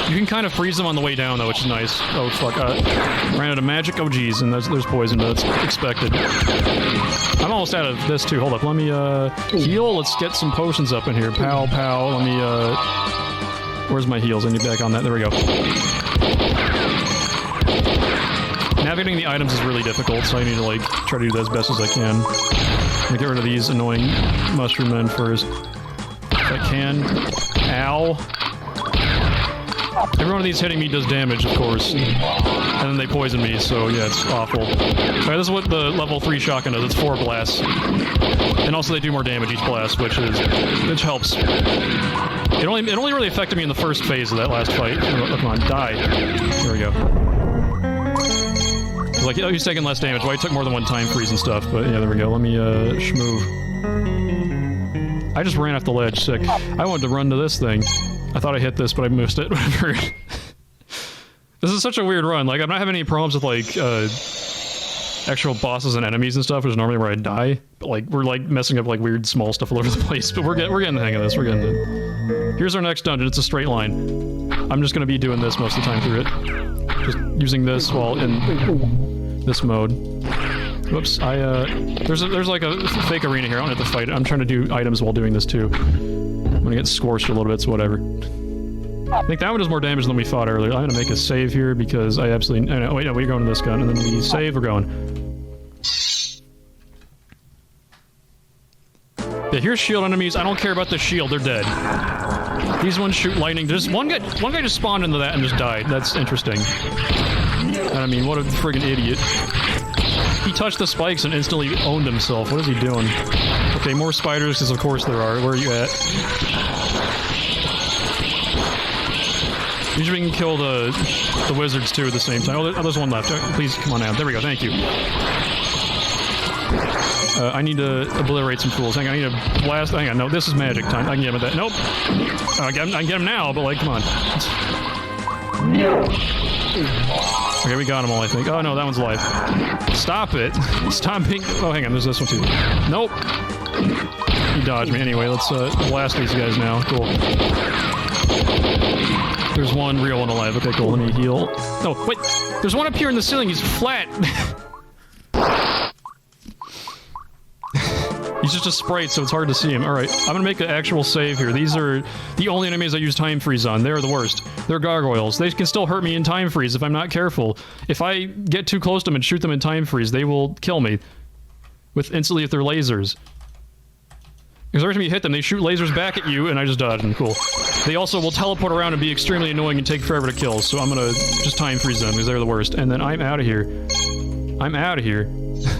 You can kind of freeze them on the way down, though, which is nice. Oh, fuck. Ran out of magic. Oh, geez. And there's poison, but that's expected. I'm almost out of this, too. Hold up. Let me, heal. Let's get some potions up in here. Pow, pow. Let me, where's my heals? I need back on that. There we go. Navigating the items is really difficult, so I need to, like, try to do that as best as I can. Let me get rid of these annoying mushroom men first. If I can. Ow. Every one of these hitting me does damage, of course. And then they poison me, so yeah, it's awful. Alright, this is what the level 3 shotgun does. It's 4 blasts. And also they do more damage each blast, which helps. It only really affected me in the first phase of that last fight. Oh, come on, die. There we go. Like, he's taking less damage. Well, he took more than one time freeze and stuff, but yeah, there we go. Let me, shmove. I just ran off the ledge, sick. I wanted to run to this thing. I thought I hit this, but I missed it. Whatever. This is such a weird run. Like, I'm not having any problems with, like, actual bosses and enemies and stuff, which is normally where I die. But, like, we're, like, messing up, like, weird small stuff all over the place. But we're getting the hang of this. We're getting it. Here's our next dungeon. It's a straight line. I'm just gonna be doing this most of the time through it. Just using this while in this mode. Whoops, there's like a fake arena here. I don't have to fight it. I'm trying to do items while doing this, too. I'm gonna get scorched a little bit, so whatever. I think that one does more damage than we fought earlier. I'm gonna make a save here because I absolutely... Oh, no, wait, no, we're going to this gun, and then we save, we're going. Yeah, here's shield enemies. I don't care about the shield, they're dead. These ones shoot lightning. Just one guy just spawned into that and just died. That's interesting. And I mean, what a friggin' idiot. He touched the spikes and instantly owned himself. What is he doing? Okay, more spiders, because of course there are. Where are you at? Usually we can kill the wizards too at the same time. Oh, there's one left. Please, come on out. There we go, thank you. I need to obliterate some fools. Hang on, I need to blast... Hang on, no, this is magic time. I can get him with that. Nope. I can get him now, but like, come on. Okay, we got them all, I think. Oh, no, that one's alive. Stop it. Stop being... Oh, hang on, there's this one, too. Nope. He dodged me. Anyway, let's blast these guys now. Cool. There's one real one alive. Okay, cool. Let me heal. No, wait. There's one up here in the ceiling. He's flat. He's just a sprite, so it's hard to see him. Alright, I'm gonna make an actual save here. These are the only enemies I use time freeze on. They're the worst. They're gargoyles. They can still hurt me in time freeze if I'm not careful. If I get too close to them and shoot them in time freeze, they will kill me. Instantly with their lasers. Because every time you hit them, they shoot lasers back at you, and I just dodge them. Cool. They also will teleport around and be extremely annoying and take forever to kill, so I'm gonna just time freeze them, because they're the worst. And then I'm out of here. I'm out of here.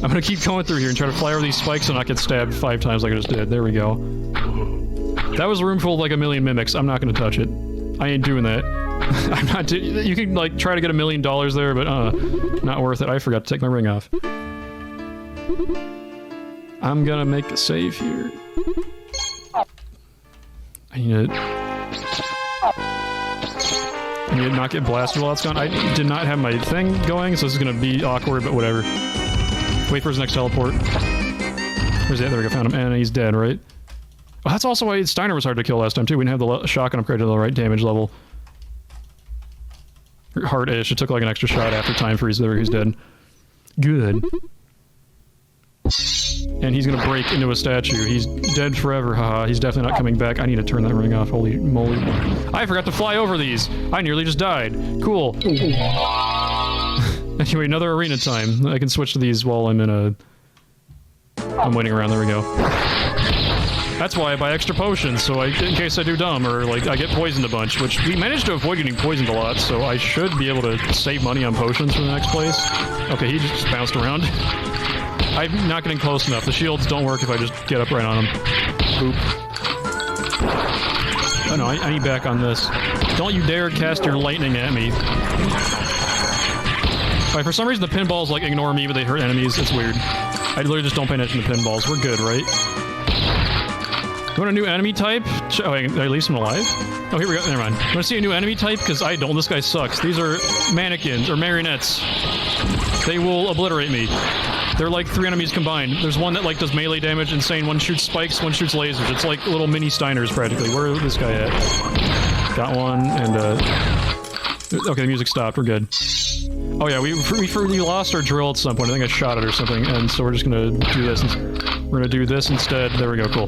I'm gonna keep going through here and try to fly over these spikes and not get stabbed 5 times like I just did. There we go. That was a room full of like 1 million mimics. I'm not gonna touch it. I ain't doing that. I'm not you can like try to get $1 million there, but not worth it. I forgot to take my ring off. I'm gonna make a save here. I need to not get blasted while it's gone. I did not have my thing going, so this is gonna be awkward, but whatever. Wait for his next teleport. Where's he at? There we go, found him. And he's dead, right? Oh, that's also why Steiner was hard to kill last time, too. We didn't have the shotgun upgrade to the right damage level. Hard-ish. It took like an extra shot after time freeze. There, he's dead. Good. And he's gonna break into a statue. He's dead forever, haha. He's definitely not coming back. I need to turn that ring off. Holy moly. I forgot to fly over these. I nearly just died. Cool. Anyway, another arena time. I can switch to these while I'm in a... I'm waiting around. There we go. That's why I buy extra potions, so in case I do dumb, or like I get poisoned a bunch, which we managed to avoid getting poisoned a lot, so I should be able to save money on potions for the next place. Okay, he just bounced around. I'm not getting close enough. The shields don't work if I just get up right on him. Boop. Oh no, I need back on this. Don't you dare cast your lightning at me. Alright, for some reason the pinballs, like, ignore me, but they hurt enemies. It's weird. I literally just don't pay attention to pinballs. We're good, right? You want a new enemy type? Oh, wait, did I leave someone alive? Oh, here we go. Never mind. Want to see a new enemy type? Because I don't. This guy sucks. These are mannequins, or marionettes. They will obliterate me. They're like 3 enemies combined. There's one that, like, does melee damage, insane. One shoots spikes, one shoots lasers. It's like little mini Steiners, practically. Where is this guy at? Got one, and, okay, the music stopped. We're good. Oh yeah, we lost our drill at some point. I think I shot it or something, and so we're just gonna do this. We're gonna do this instead. There we go, cool.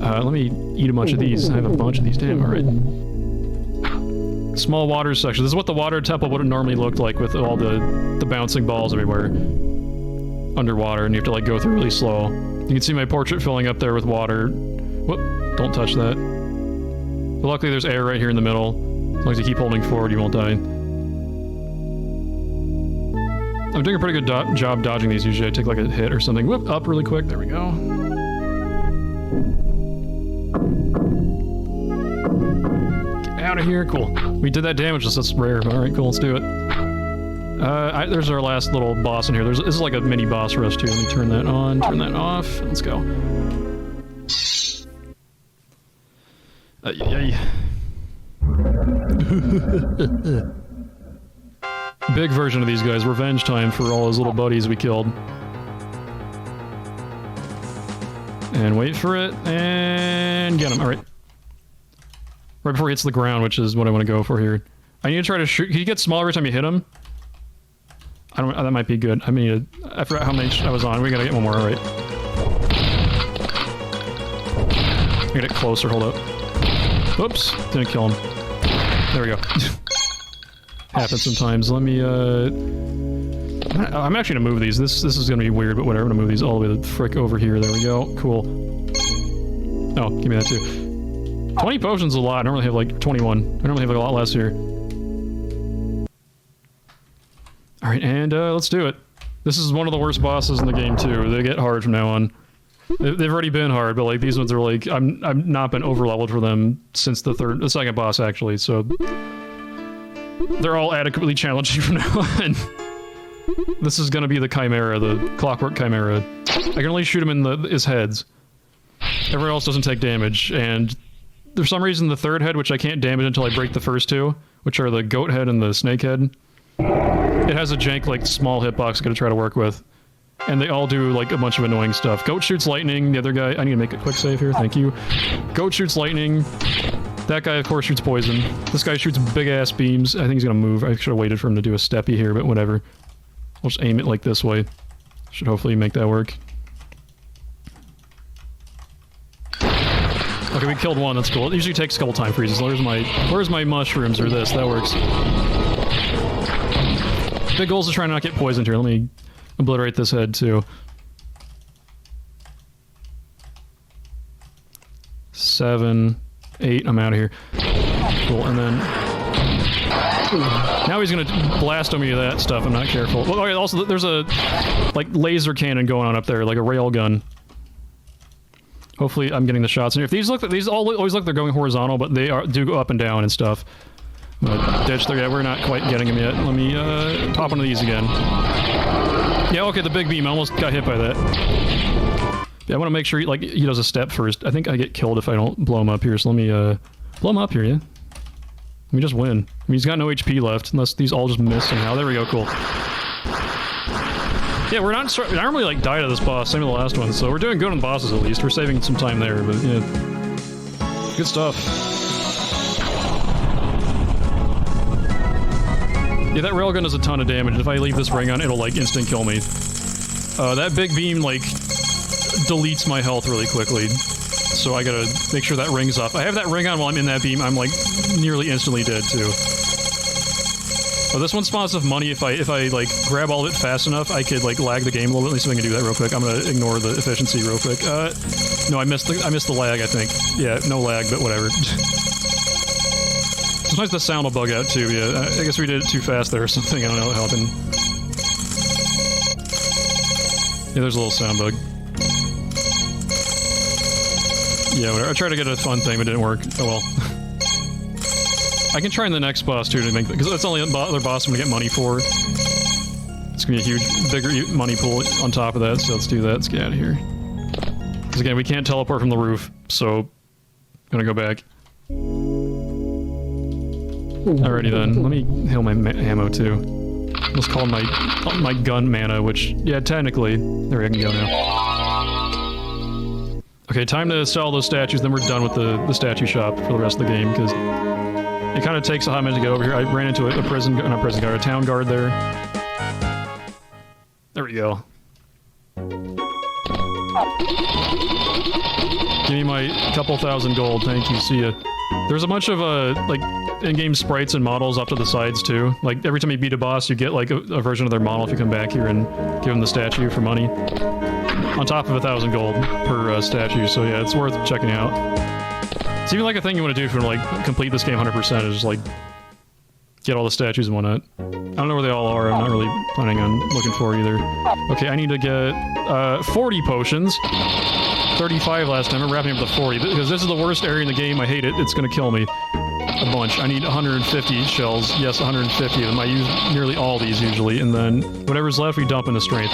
Let me eat a bunch of these. I have a bunch of these. Damn, alright. Small water section. This is what the water temple would have normally looked like with all the bouncing balls everywhere. Underwater, and you have to, like, go through really slow. You can see my portrait filling up there with water. Whoop, don't touch that. But luckily there's air right here in the middle. As long as you keep holding forward, you won't die. I'm doing a pretty good job dodging these. Usually I take, like, a hit or something. Whoop, up really quick. There we go. Get out of here. Cool. We did that damage. That's rare. Alright, cool. Let's do it. There's our last little boss in here. This is like a mini boss rush, too. Let me turn that on, turn that off. Let's go. Big version of these guys. Revenge time for all those little buddies we killed. And wait for it, and get him. Alright. Right before he hits the ground, which is what I want to go for here. I need to try to shoot. He gets smaller every time you hit him. I don't. That might be good. I mean, I forgot how many I was on. We gotta get one more. Alright. Get it closer. Hold up. Oops. Didn't kill him. There we go. Happens sometimes. Let me, I'm actually gonna move these. This is gonna be weird, but whatever. I'm gonna move these all the way the frick over here. There we go. Cool. Oh, give me that too. 20 potions is a lot. I normally have like 21. I normally have like a lot less here. Alright, and let's do it. This is one of the worst bosses in the game too. They get hard from now on. They've already been hard, but like these ones are like I've not been over-leveled for them since the second boss actually, so they're all adequately challenging from now on. This is gonna be the Chimera, the Clockwork Chimera. I can only shoot him in his heads. Everyone else doesn't take damage, and for some reason the third head, which I can't damage until I break the first two, which are the goat head and the snake head, it has a jank, like, small hitbox I gotta try to work with. And they all do, like, a bunch of annoying stuff. Goat shoots lightning, the other guy... I need to make a quick save here, thank you. Goat shoots lightning. That guy, of course, shoots poison. This guy shoots big-ass beams. I think he's gonna move. I should have waited for him to do a steppy here, but whatever. We'll just aim it, like, this way. Should hopefully make that work. Okay, we killed one, that's cool. It usually takes a couple time freezes. Where's my mushrooms or this? That works. Big goal is to try not get poisoned here. Let me obliterate this head, too. 7, 8, I'm out of here. Cool, and then... Now he's gonna blast on me with that stuff, I'm not careful. Well, okay, also, there's a, like, laser cannon going on up there, like a rail gun. Hopefully I'm getting the shots in here. If these always look they're going horizontal, but they do go up and down and stuff. I'm gonna ditch there. Yeah, we're not quite getting him yet. Let me pop into these again. Yeah, okay, the big beam. I almost got hit by that. Yeah, I want to make sure he does a step first. I think I get killed if I don't blow him up here, so let me blow him up here, yeah? Let me just win. I mean, he's got no HP left, unless these all just miss somehow. There we go, cool. Yeah, we're not... I normally, like, died of this boss, same with the last one, so we're doing good on the bosses, at least. We're saving some time there, but, yeah. Good stuff. Yeah, that railgun does a ton of damage. If I leave this ring on, it'll, like, instant kill me. That big beam, like, deletes my health really quickly. So I gotta make sure that ring's off. I have that ring on while I'm in that beam, I'm, like, nearly instantly dead, too. Oh, this one spawns enough money. If I like grab all of it fast enough, I could like lag the game a little bit. Let me see if I can do that real quick. I'm gonna ignore the efficiency real quick. No, I missed the lag. I think. Yeah, no lag, but whatever. Sometimes the sound will bug out too. Yeah, I guess we did it too fast there or something. I don't know what happened. Yeah, there's a little sound bug. Yeah, whatever. I tried to get a fun thing, but it didn't work. Oh well. I can try in the next boss too to make because that's the only other boss I'm gonna get money for. It's gonna be a huge, bigger money pool on top of that. So let's do that. Let's get out of here. Because again, we can't teleport from the roof, so I'm gonna go back. Alrighty then. Let me heal my ammo too. Let's call my gun mana, which yeah, technically there I can go now. Okay, time to sell those statues. Then we're done with the statue shop for the rest of the game because it kind of takes a hot minute to get over here. I ran into a prison, not a prison guard, a town guard there. There we go. Give me my couple thousand gold. Thank you. See ya. There's a bunch of like in-game sprites and models up to the sides too. Like every time you beat a boss, you get like a version of their model if you come back here and give them the statue for money. On top of 1,000 gold per statue. So yeah, it's worth checking out. It's even like a thing you want to do if you want to like complete this game 100%. Is just like get all the statues and whatnot. I don't know where they all are. I'm not really planning on looking for either. Okay, I need to get 40 potions. 35 last time. I'm wrapping up to 40 because this is the worst area in the game. I hate it. It's gonna kill me a bunch. I need 150 shells. Yes, 150 of them. I use nearly all these usually, and then whatever's left we dump into strength.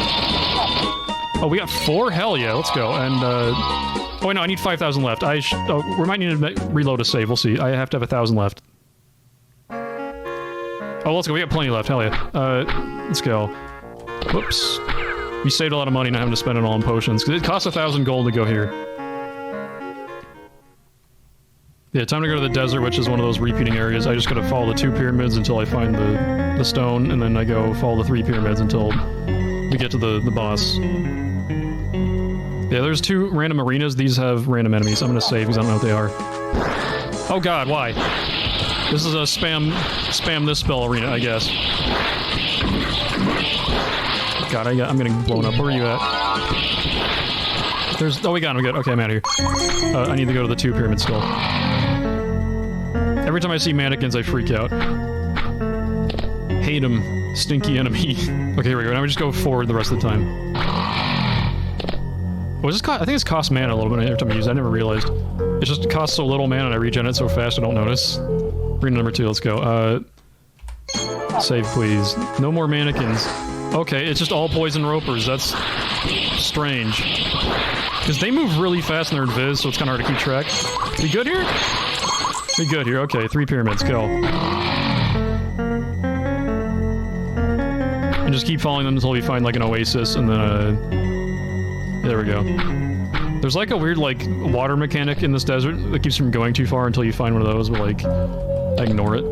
Oh, we got 4? Hell yeah, let's go. And oh wait, no, I need 5,000 left. We might need to reload a save. We'll see. I have to have 1,000 left. Oh, let's go. We got plenty left. Hell yeah. Let's go. Whoops. We saved a lot of money not having to spend it all on potions, because it costs 1,000 gold to go here. Yeah, time to go to the desert, which is one of those repeating areas. I just gotta follow the 2 pyramids until I find the stone, and then I go follow the 3 pyramids until we get to the boss. Yeah, there's 2 random arenas. These have random enemies. I'm gonna save because I don't know what they are. Oh god, why? This is a spam this spell arena, I guess. God, I'm getting blown up. Where are you at? Oh, we got him. Good. Okay, I'm out of here. I need to go to the 2 pyramid skull. Every time I see mannequins, I freak out. Hate them. Stinky enemy. Okay, here we go. Now we just go forward the rest of the time. What does this cost? I think this costs mana a little bit every time I use it. I never realized. It just costs so little mana and I regen it so fast I don't notice. Arena number 2, let's go. Save, please. No more mannequins. Okay, it's just all poison ropers. That's strange. Because they move really fast in their invis, so it's kind of hard to keep track. We good here? We good here. Okay, 3 pyramids. Go. And just keep following them until we find like an oasis, and then there we go. There's like a weird like water mechanic in this desert that keeps you from going too far until you find one of those, but like I ignore it.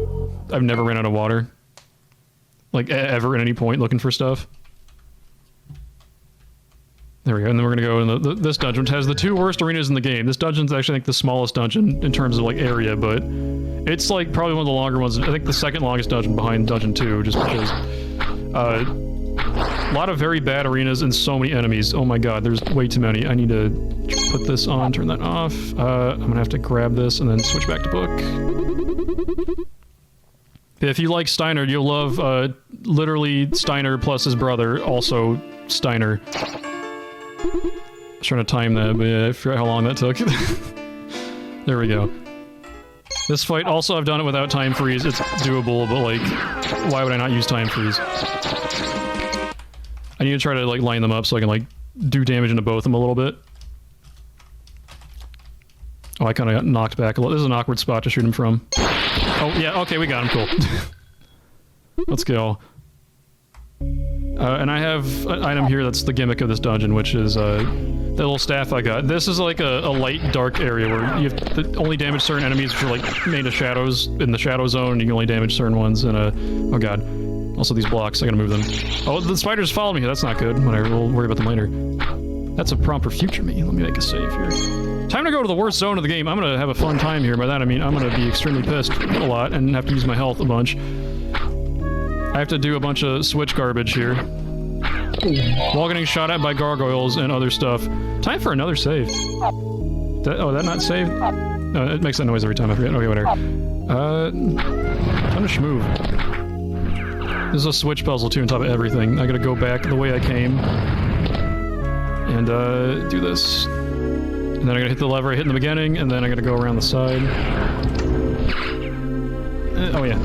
I've never ran out of water. Like, ever at any point looking for stuff. There we go, and then we're gonna go in this dungeon, which has the 2 worst arenas in the game. This dungeon's actually, I think, the smallest dungeon in terms of, like, area, but it's, like, probably one of the longer ones. I think the 2nd longest dungeon behind Dungeon 2, just because... a lot of very bad arenas and so many enemies. Oh my god, there's way too many. I need to put this on, turn that off. I'm gonna have to grab this and then switch back to book. If you like Steiner, you'll love, literally Steiner plus his brother, also Steiner. I was trying to time that, but yeah, I forgot how long that took. There we go. This fight, also I've done it without time freeze. It's doable, but like, why would I not use time freeze? I need to try to like line them up so I can like do damage into both of them a little bit. Oh, I kind of got knocked back a little. This is an awkward spot to shoot him from. Oh, yeah, okay, we got him, cool. Let's go. And I have an item here that's the gimmick of this dungeon, which is the little staff I got. This is like a light, dark area where you have to only damage certain enemies which are like made of shadows in the shadow zone, and you can only damage certain ones, and oh god. Also these blocks, I gotta move them. Oh, the spiders follow me, that's not good. Whatever, we'll worry about them later. That's a prompt for future me. Let me make a save here. Time to go to the worst zone of the game. I'm gonna have a fun time here. By that I mean I'm gonna be extremely pissed a lot and have to use my health a bunch. I have to do a bunch of switch garbage here. While getting shot at by gargoyles and other stuff. Time for another save. That not saved? No, it makes that noise every time, I forget. Okay, whatever. Time to schmoove. This is a switch puzzle too on top of everything. I gotta go back the way I came. And do this. And then I gotta hit the lever I hit in the beginning, and then I gotta go around the side. Oh yeah.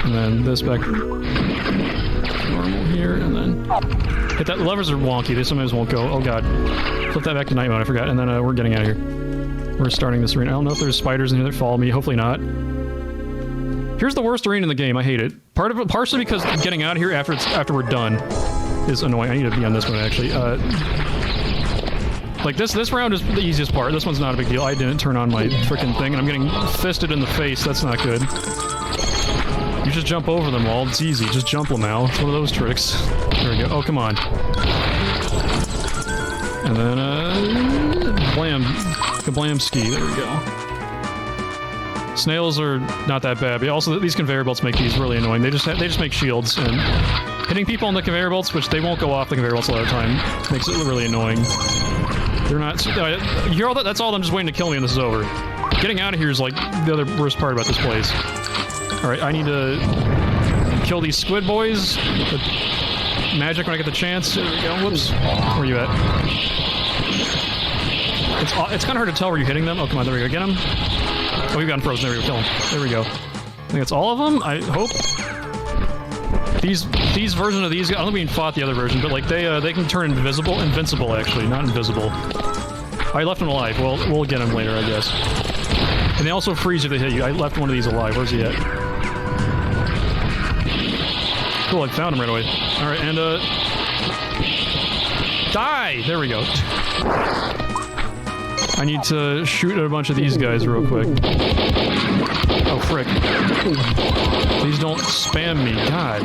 And then this back normal here, and then hit that. The levers are wonky. They sometimes won't go. Oh god. Flip that back to night mode. I forgot. And then we're getting out of here. We're starting this arena. I don't know if there's spiders in here that follow me. Hopefully not. Here's the worst arena in the game. I hate it. Partially because getting out of here after we're done is annoying. I need to be on this one actually. Like this round is the easiest part. This one's not a big deal. I didn't turn on my freaking thing, and I'm getting fisted in the face. That's not good. You just jump over them all. It's easy. Just jump them out. It's one of those tricks. There we go. Oh, come on. And then, blam. Kablamski. There we go. Snails are not that bad, but also these conveyor belts make these really annoying. They just make shields, and hitting people on the conveyor belts, which they won't go off the conveyor belts a lot of the time, makes it really annoying. They're not... You hear all that? That's all them just waiting to kill me and this is over. Getting out of here is like the other worst part about this place. Alright, I need to kill these squid boys with magic when I get the chance. There we go. Whoops. Where are you at? It's kind of hard to tell where you're hitting them. Oh, come on. There we go. Get them. Oh, we've gotten frozen. There we go. Kill them. There we go. I think that's all of them. I hope. These versions of these guys, I don't think we fought the other version, but like they can turn invincible actually, not invisible. I left them alive. Well, we'll get them later, I guess. And they also freeze if they hit you. I left one of these alive. Where's he at? Cool, I found him right away. Alright, and die! There we go. I need to shoot at a bunch of these guys real quick. Oh, frick. Please don't spam me. God.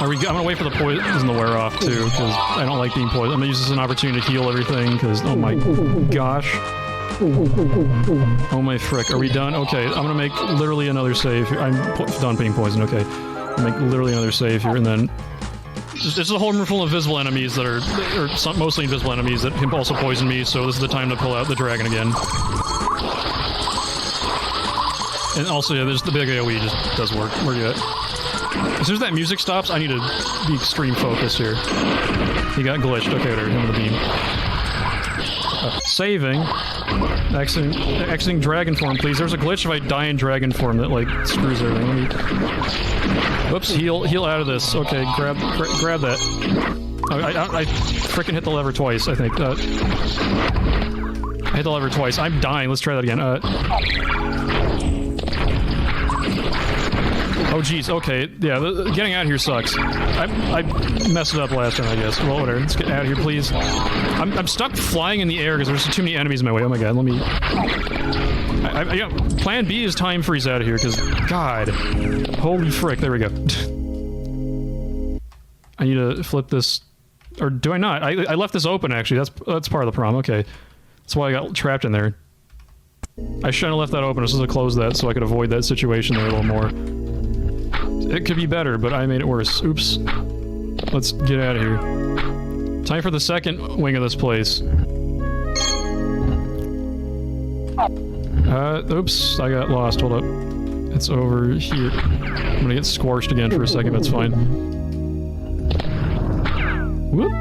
I'm gonna wait for the poison to wear off, too, because I don't like being poisoned. I'm gonna use this as an opportunity to heal everything, because, oh my gosh. Oh my frick. Are we done? Okay, I'm gonna make literally another save here. I'm done being poisoned, okay. I'll make literally another save here, and then... This is a whole room full of invisible enemies that are mostly invisible enemies that can also poison me, so this is the time to pull out the dragon again. And also, yeah, there's the big AoE just does work. Where are you at? As soon as that music stops, I need to be extreme focused here. He got glitched. Okay, there, him with the beam. Saving. Exiting dragon form, please. There's a glitch if I die in dragon form that, like, screws everything. Let me... Whoops, heal out of this. Okay, grab that. I frickin' hit the lever twice, I think. I hit the lever twice. I'm dying. Let's try that again. Oh, jeez. Okay. Yeah, getting out of here sucks. I messed it up last time, I guess. Well, whatever. Let's get out of here, please. I'm stuck flying in the air because there's too many enemies in my way. Oh my god, let me... Plan B is time freeze out of here, because... God. Holy frick. There we go. I need to flip this... Or do I not? I left this open, actually. That's part of the problem. Okay. That's why I got trapped in there. I shouldn't have left that open. I was supposed to close that so I could avoid that situation there a little more. It could be better, but I made it worse. Oops. Let's get out of here. Time for the second wing of this place. Oops. I got lost. Hold up. It's over here. I'm gonna get squashed again for a second. That's fine. Whoop.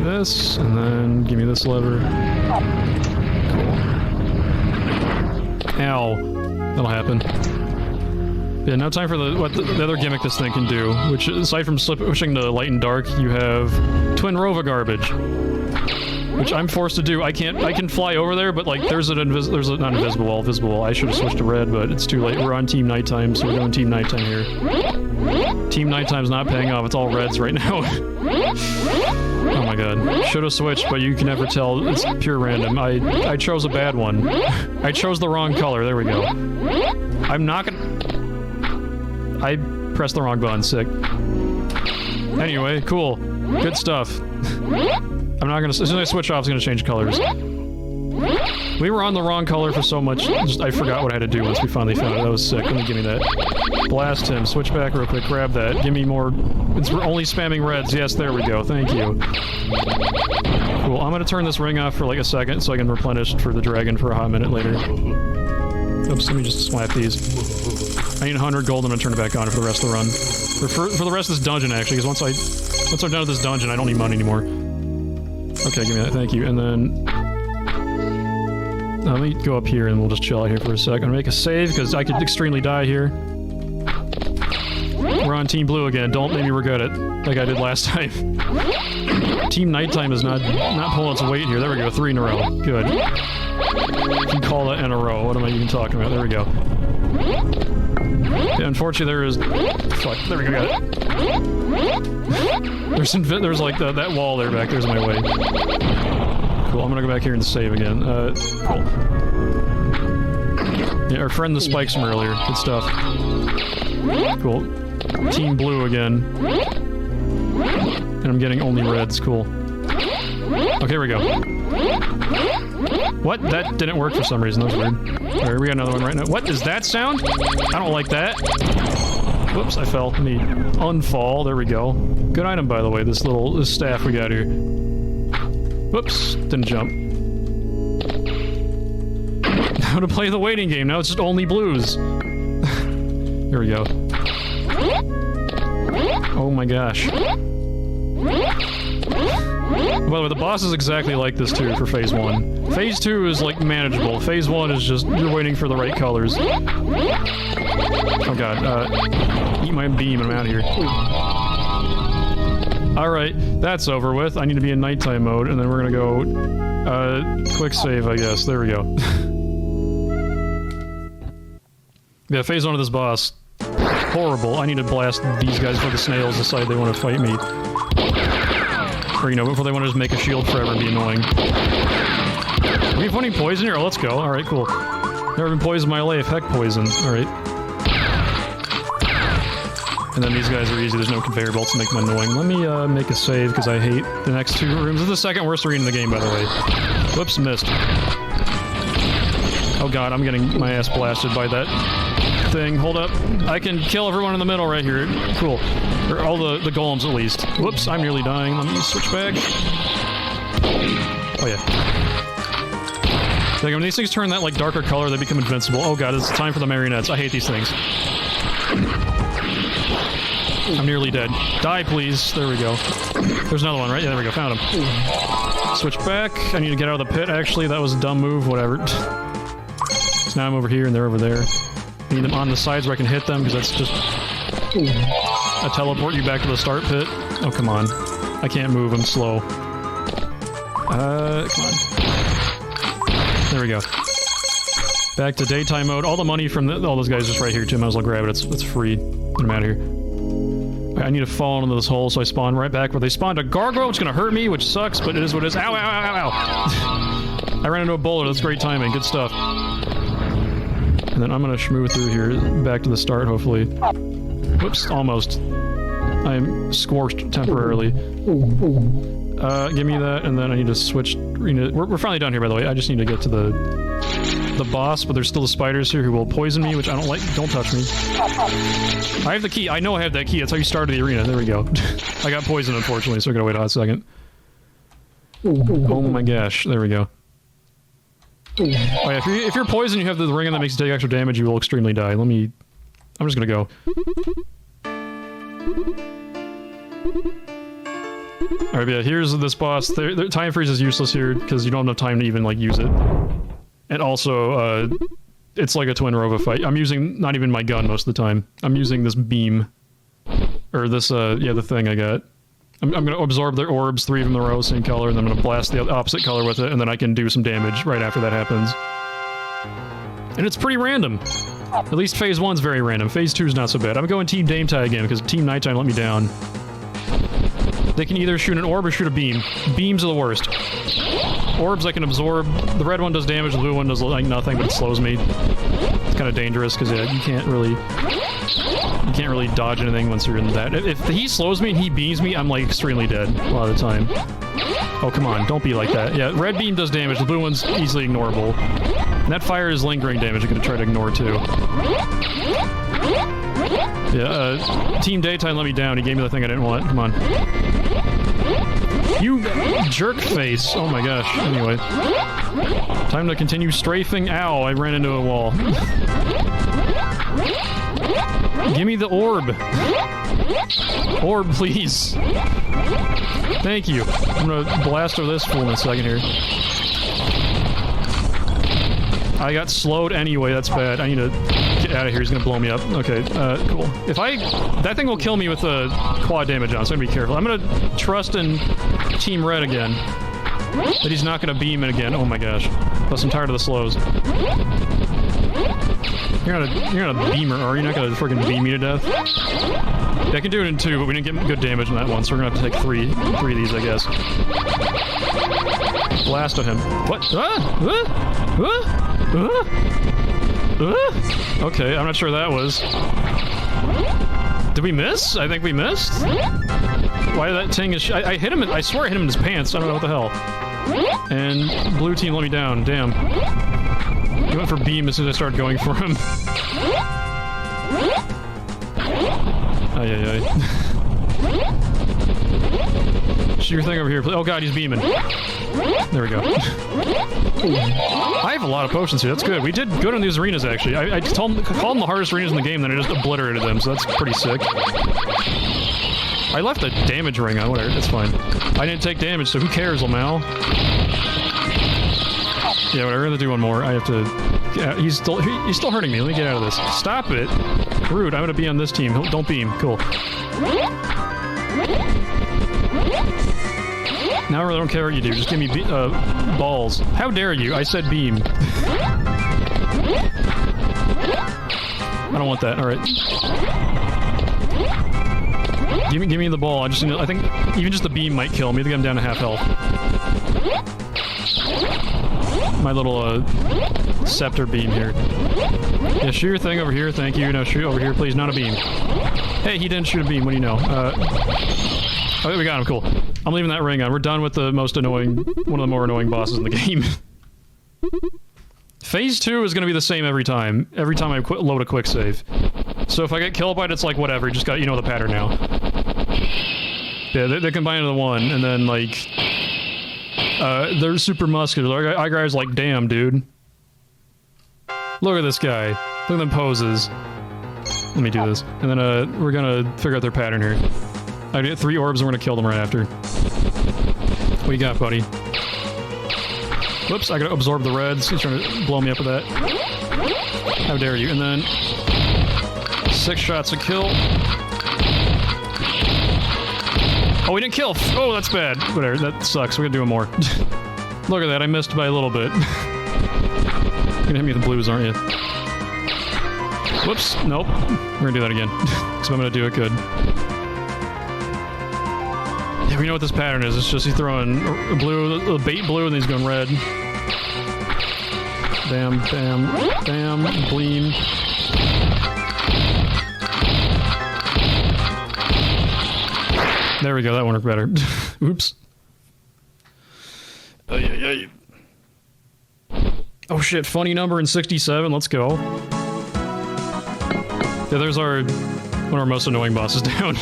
This, and then give me this lever. Cool. Ow. That'll happen. Yeah, now time for the other gimmick this thing can do, which, aside from switching to light and dark, you have Twin Rova garbage, which I'm forced to do. I can fly over there, but like there's not invisible wall, visible wall. I should have switched to red, but it's too late. We're on Team Nighttime, so we're going Team Nighttime here. Team Nighttime's not paying off. It's all reds right now. Oh my god. Should have switched, but you can never tell. It's pure random. I chose a bad one. I chose the wrong color. There we go. I'm not gonna... I pressed the wrong button. Sick. Anyway, cool. Good stuff. I'm not gonna... As soon as I switch off, it's gonna change colors. We were on the wrong color for so much... I forgot what I had to do once we finally found it. That was sick. Let me give me that. Blast him. Switch back real quick. Grab that. Give me more... It's only spamming reds. Yes, there we go. Thank you. Cool. I'm gonna turn this ring off for like a second so I can replenish for the dragon for a hot minute later. Oops, let me just slap these. I need 100 gold, I'm gonna turn it back on for the rest of the run. For the rest of this dungeon, actually, because once I'm done with this dungeon, I don't need money anymore. Okay, give me that, thank you. And then... Let me go up here and we'll just chill out here for a sec. I'm gonna make a save because I could extremely die here. We're on Team Blue again. Don't make me regret it like I did last time. Team Nighttime is not pulling its weight here. There we go. 3 in a row. Good. You can call that in a row. What am I even talking about? There we go. Yeah, unfortunately, there is... Fuck. There we go. Got it. There's like that wall there back there's my way. Cool. I'm gonna go back here and save again. Cool. Yeah, our friend the spikes from earlier. Good stuff. Cool. Team Blue again. And I'm getting only reds. Cool. Okay, here we go. What? That didn't work for some reason. That was weird. Alright, we got another one right now. What is that sound? I don't like that. Whoops, I fell. Let me unfall. There we go. Good item, by the way, this staff we got here. Whoops, didn't jump. How to play the waiting game. Now it's just only blues. Here we go. Oh my gosh. By the way, the boss is exactly like this too for Phase 1. Phase 2 is like manageable. Phase 1 is just, you're waiting for the right colors. Oh god, eat my beam and I'm out of here. Alright, that's over with. I need to be in nighttime mode and then we're gonna go, quick save I guess. There we go. Yeah, Phase 1 of this boss. Horrible. I need to blast these guys before the snails decide they want to fight me. Or, you know, before they want to just make a shield forever and be annoying. Are we finding poison here? Oh, let's go. Alright, cool. Never been poisoned in my life. Heck, poison. Alright. And then these guys are easy. There's no conveyor belts to make them annoying. Let me, make a save, because I hate the next 2 rooms. This is the second worst arena in the game, by the way. Whoops, missed. Oh god, I'm getting my ass blasted by that thing. Hold up. I can kill everyone in the middle right here. Cool. Or all the golems at least. Whoops, I'm nearly dying. Let me switch back. Oh yeah. Like when these things turn that like darker color, they become invincible. Oh god, it's time for the marionettes. I hate these things. I'm nearly dead. Die, please. There we go. There's another one, right? Yeah, there we go. Found him. Switch back. I need to get out of the pit, actually. That was a dumb move. Whatever. So now I'm over here and they're over there. I need them on the sides where I can hit them, because that's just... I teleport you back to the start pit. Oh, come on. I can't move. I'm slow. Come on. There we go. Back to daytime mode. All the money from all those guys just right here, too. I might as well grab it. It's free. Get them out of here. I need to fall into this hole, so I spawn right back where they spawned a gargoyle. It's gonna hurt me, which sucks, but it is what it is. Ow, ow, ow, ow, ow! I ran into a boulder. That's great timing. Good stuff. And then I'm gonna schmoo through here, back to the start, hopefully. Whoops, almost. I'm scorched temporarily. Give me that, and then I need to switch... We're finally down here, by the way. I just need to get to the boss, but there's still the spiders here who will poison me, which I don't like. Don't touch me. I have the key. I know I have that key. That's how you started the arena. There we go. I got poisoned, unfortunately, so I gotta wait a hot second. Oh my gosh. There we go. Oh yeah, if you're poisoned, you have the ring that makes you take extra damage, you will extremely die. I'm just gonna go. Alright, yeah, here's this boss. Time freeze is useless here, because you don't have enough time to even, like, use it. And also, it's like a Twin Rova fight. I'm using not even my gun most of the time. I'm using this beam. Or this, yeah, the thing I got. I'm gonna absorb their orbs, 3 of them in a row, same color, and then I'm gonna blast the opposite color with it, and then I can do some damage right after that happens. And it's pretty random. At least Phase 1's very random. Phase 2's not so bad. I'm going Team Daytime again, because Team Nighttime let me down. They can either shoot an orb or shoot a beam. Beams are the worst. Orbs I can absorb. The red one does damage, the blue one does like nothing, but it slows me. It's kind of dangerous, because yeah, you can't really dodge anything once you're in that. If he slows me and he beams me, I'm like extremely dead a lot of the time. Oh, come on, don't be like that. Yeah, red beam does damage, the blue one's easily ignorable. And that fire is lingering damage I'm gonna try to ignore too. Yeah, Team Daytime let me down. He gave me the thing I didn't want. Come on. You jerk face. Oh my gosh. Anyway. Time to continue strafing. Ow, I ran into a wall. Give me the orb. Orb, please. Thank you. I'm gonna blast over this fool in a second here. I got slowed anyway, that's bad. I need to get out of here, he's gonna blow me up. Okay, cool. That thing will kill me with the quad damage on, so I'm gonna be careful. I'm gonna trust in Team Red again. That he's not gonna beam it again. Oh my gosh. Plus I'm tired of the slows. You're not a beamer, are you? Not gonna freaking beam me to death? Yeah, I can do it in 2, but we didn't get good damage on that one, so we're gonna have to take three of these, I guess. Blast on him. What? Okay, I'm not sure that was. Did we miss? I think we missed. Why that ting is... I hit him... I swear I hit him in his pants. I don't know what the hell. And blue team let me down. Damn. He went for beam as soon as I started going for him. Ay. Shoot your thing over here. Oh god, he's beaming. There we go. I have a lot of potions here. That's good. We did good in these arenas, actually. I called them the hardest arenas in the game, then I just obliterated them, so that's pretty sick. I left a damage ring on, whatever. It's fine. I didn't take damage, so who cares, Lamal? Yeah, whatever. I'm gonna do one more. I have to... Yeah, he's still hurting me. Let me get out of this. Stop it! Rude. I'm gonna be on this team. Don't beam. Cool. Now I really don't care what you do. Just give me balls. How dare you? I said beam. I don't want that. All right. Give me the ball. I think even just the beam might kill me. I think I'm down to half health. My little scepter beam here. Yeah, shoot your thing over here. Thank you. No, shoot over here, please. Not a beam. Hey, he didn't shoot a beam. What do you know? Oh, we got him. Cool. I'm leaving that ring on. We're done with the most annoying, one of the more annoying bosses in the game. Phase 2 is going to be the same every time. Every time I load a quick save. So if I get kilobyte, it's like whatever. You just got, you know the pattern now. Yeah, they combine into one, and then like, they're super muscular. Our guy's like, damn, dude. Look at this guy. Look at them poses. Let me do this, and then we're gonna figure out their pattern here. I get 3 orbs, and we're gonna kill them right after. What you got, buddy? Whoops, I gotta absorb the reds. He's trying to blow me up with that. How dare you? And then 6 shots to kill. Oh, we didn't kill! Oh, that's bad. Whatever, that sucks. We're gonna do one more. Look at that, I missed by a little bit. You're gonna hit me with the blues, aren't you? Whoops, nope. We're gonna do that again. Because I'm gonna do it good. Yeah, we know what this pattern is. It's just he's throwing blue, bait blue, and then he's going red. Bam, bam, bam, bleam. There we go, that one worked better. Oops. Oh shit, funny number in 67, let's go. Yeah, there's one of our most annoying bosses down.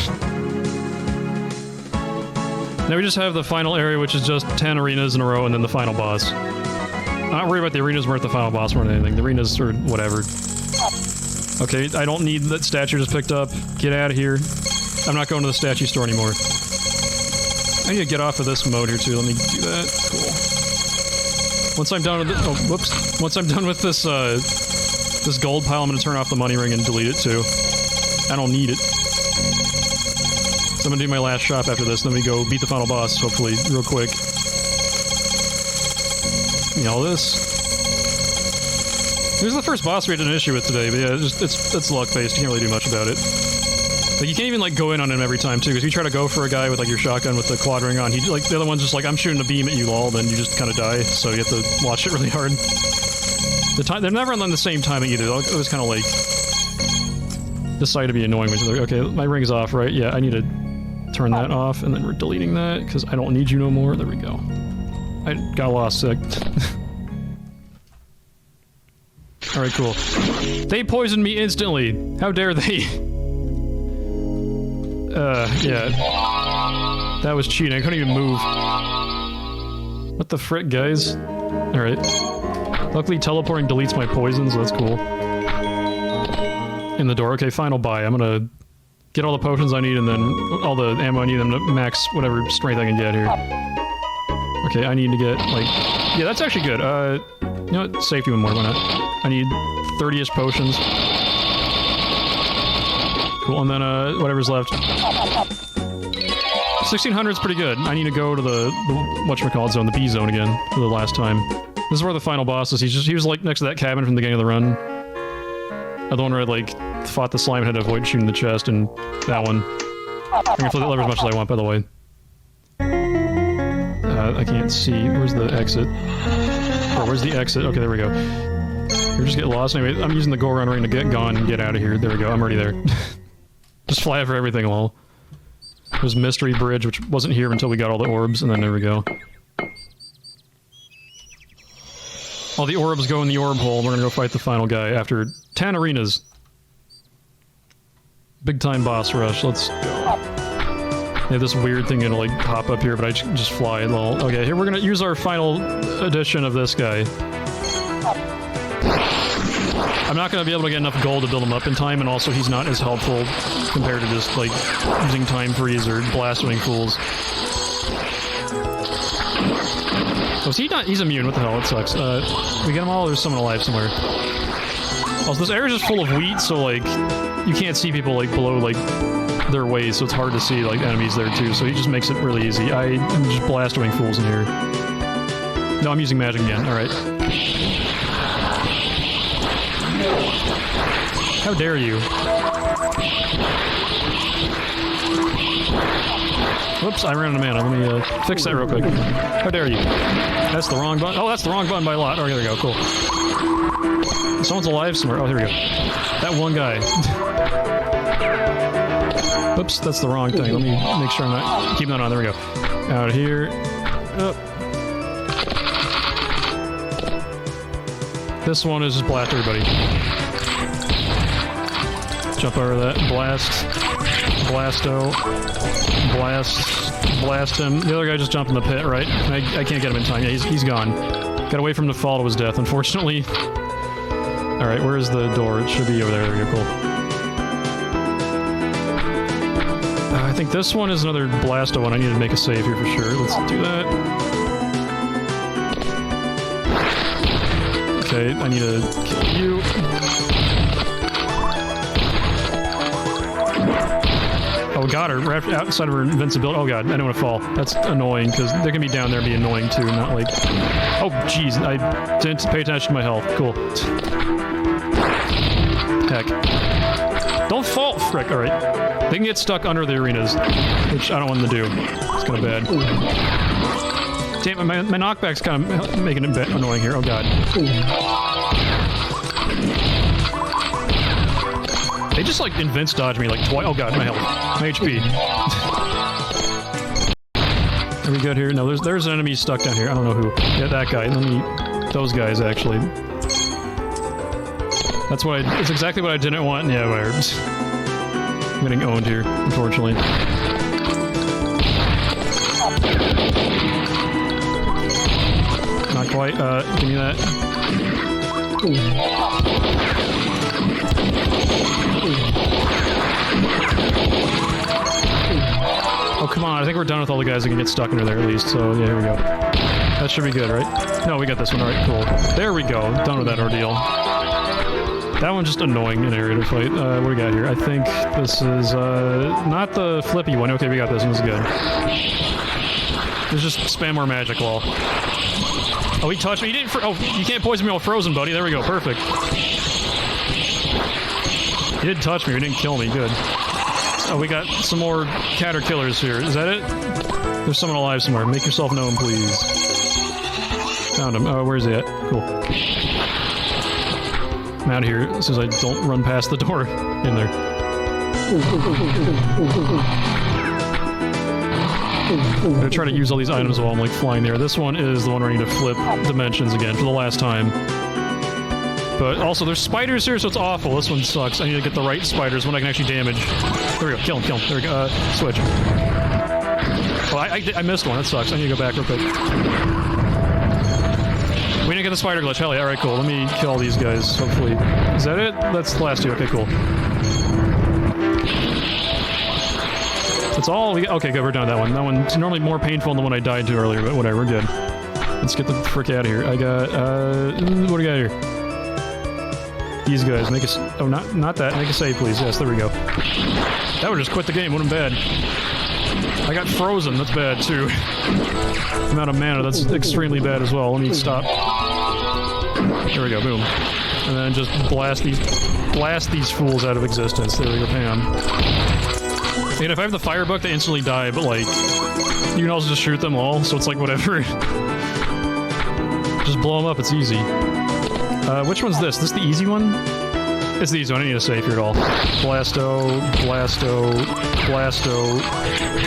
Now we just have the final area, which is just 10 arenas in a row, and then the final boss. I'm not worried about the arenas more than the final boss more than anything. The arenas are whatever. Okay, I don't need that statue just picked up. Get out of here. I'm not going to the statue store anymore. I need to get off of this mode here too. Let me do that. Cool. Once I'm done with this, oh, whoops. Once I'm done with this, this gold pile, I'm gonna turn off the money ring and delete it too. I don't need it. So I'm gonna do my last shop after this, then we go beat the final boss, hopefully, real quick. All this. This is the first boss we had an issue with today, but yeah, it's luck-based, you can't really do much about it. Like, you can't even, like, go in on him every time, too, because if you try to go for a guy with, like, your shotgun with the quad ring on, he, like, the other one's just like, I'm shooting a beam at you, lol, then you just kind of die, so you have to watch it really hard. They're never on the same timing either, it was kind of, like, decide to be annoying with each other. Okay, my ring's off, right? Yeah, I need to turn that off, and then we're deleting that, because I don't need you no more. There we go. I got lost sick. Alright, cool. They poisoned me instantly! How dare they? Yeah. That was cheating. I couldn't even move. What the frick, guys? Alright. Luckily, teleporting deletes my poisons, so that's cool. In the door. Okay, final buy. I'm gonna get all the potions I need and then all the ammo I need and max whatever strength I can get here. Okay, I need to get, like... Yeah, that's actually good. You know what? Safety one more, why not? I need 30-ish potions. Cool, and then whatever's left. 1600 is pretty good. I need to go to the whatchamacallit zone, the B zone again, for the last time. This is where the final boss is. He was like next to that cabin from the beginning of the run. The one where I like fought the slime and had to avoid shooting the chest, and that one. I can flip that lever as much as I want, by the way. I can't see. Where's the exit? Or where's the exit? Okay, there we go. Or just get lost. Anyway, I'm using the Gorgon Ring to get gone and get out of here. There we go. I'm already there. Just fly over everything, lol. There's Mystery Bridge, which wasn't here until we got all the orbs, and then there we go. All the orbs go in the orb hole, and we're gonna go fight the final guy after 10 arenas. Big time boss rush, let's go. They have this weird thing gonna like pop up here, but I just fly, lol. Okay, here we're gonna use our final edition of this guy. I'm not gonna be able to get enough gold to build him up in time, and also he's not as helpful compared to just like using time freeze or blasting fools. Oh, is he not? He's immune. What the hell? It sucks. We get them all. Or there's someone alive somewhere. Also, this area is just full of wheat, so like you can't see people like below like their waist, so it's hard to see like enemies there too. So he just makes it really easy. I'm just blasting fools in here. No, I'm using magic again. All right. How dare you? Whoops, I ran out of mana. Let me fix that real quick. How dare you? That's the wrong button. Oh, that's the wrong button by a lot. Oh, there we go. Cool. Someone's alive somewhere. Oh, here we go. That one guy. Oops, that's the wrong thing. Let me make sure I'm not keeping that on. There we go. Out here. Up. This one is just blast everybody. Jump over that. Blast. Blasto. Blast him. The other guy just jumped in the pit, right? I can't get him in time. Yeah, he's gone. Got away from the fall to his death, unfortunately. Alright, where is the door? It should be over there. There we go, cool. I think this one is another Blasto one. I need to make a save here for sure. Let's do that. Okay, I need to kill you. Oh, got her. Right outside of her invincibility. Oh god, I don't want to fall. That's annoying, because they're gonna be down there and be annoying too, not like... Oh, jeez, I didn't pay attention to my health. Cool. Heck. Don't fall, frick. Alright. They can get stuck under the arenas, which I don't want them to do. It's kind of bad. Damn, my knockback's kind of making it a bit annoying here. Oh god. They just like invince dodge me like twice. Oh god, my health. My HP. Are we good here? No, there's an enemy stuck down here. I don't know who. Yeah, that guy. Those guys, actually. That's what it's exactly what I didn't want. Yeah, whatever. I'm getting owned here, unfortunately. Not quite. Give me that. Oh, come on. I think we're done with all the guys that can get stuck under there, at least. So, yeah, here we go. That should be good, right? No, we got this one. All right, cool. There we go. Done with that ordeal. That one's just annoying in area to fight. What do we got here? I think this is, not the flippy one. Okay, we got this one. This is good. Let's just spam more magic wall. Oh, he touched me. He didn't... Oh, you can't poison me while frozen, buddy. There we go. Perfect. He did touch me. He didn't kill me. Good. Oh, we got some more caterpillars here. Is that it? There's someone alive somewhere. Make yourself known, please. Found him. Oh, where is he at? Cool. I'm out of here as soon as I don't run past the door in there. I'm gonna try to use all these items while I'm like flying there. This one is the one where I need to flip dimensions again for the last time. But also, there's spiders here, so it's awful. This one sucks. I need to get the right spiders when I can actually damage. There we go. Kill him. There we go. Switch. Oh, I missed one. That sucks. I need to go back real quick. We didn't get the spider glitch. Hell yeah. Alright, cool. Let me kill all these guys, hopefully. Is that it? That's the last two. Okay, cool. That's all we got. Okay, good. We're done with that one. That one's normally more painful than the one I died to earlier, but whatever. We're good. Let's get the frick out of here. I got, what do we got here? These guys, make us, oh, not that, make a save, please. Yes, there we go. That would just quit the game, wouldn't bad. I got frozen, that's bad, too. Amount of mana, that's extremely bad as well. Let me stop. There we go, boom. And then just blast these fools out of existence. There we go, bam. And if I have the fire buck, they instantly die, but like, you can also just shoot them all, so it's like whatever. Just blow them up, it's easy. Which one's this? This the easy one? It's the easy one, I need a save here at all. Blasto, Blasto, Blasto.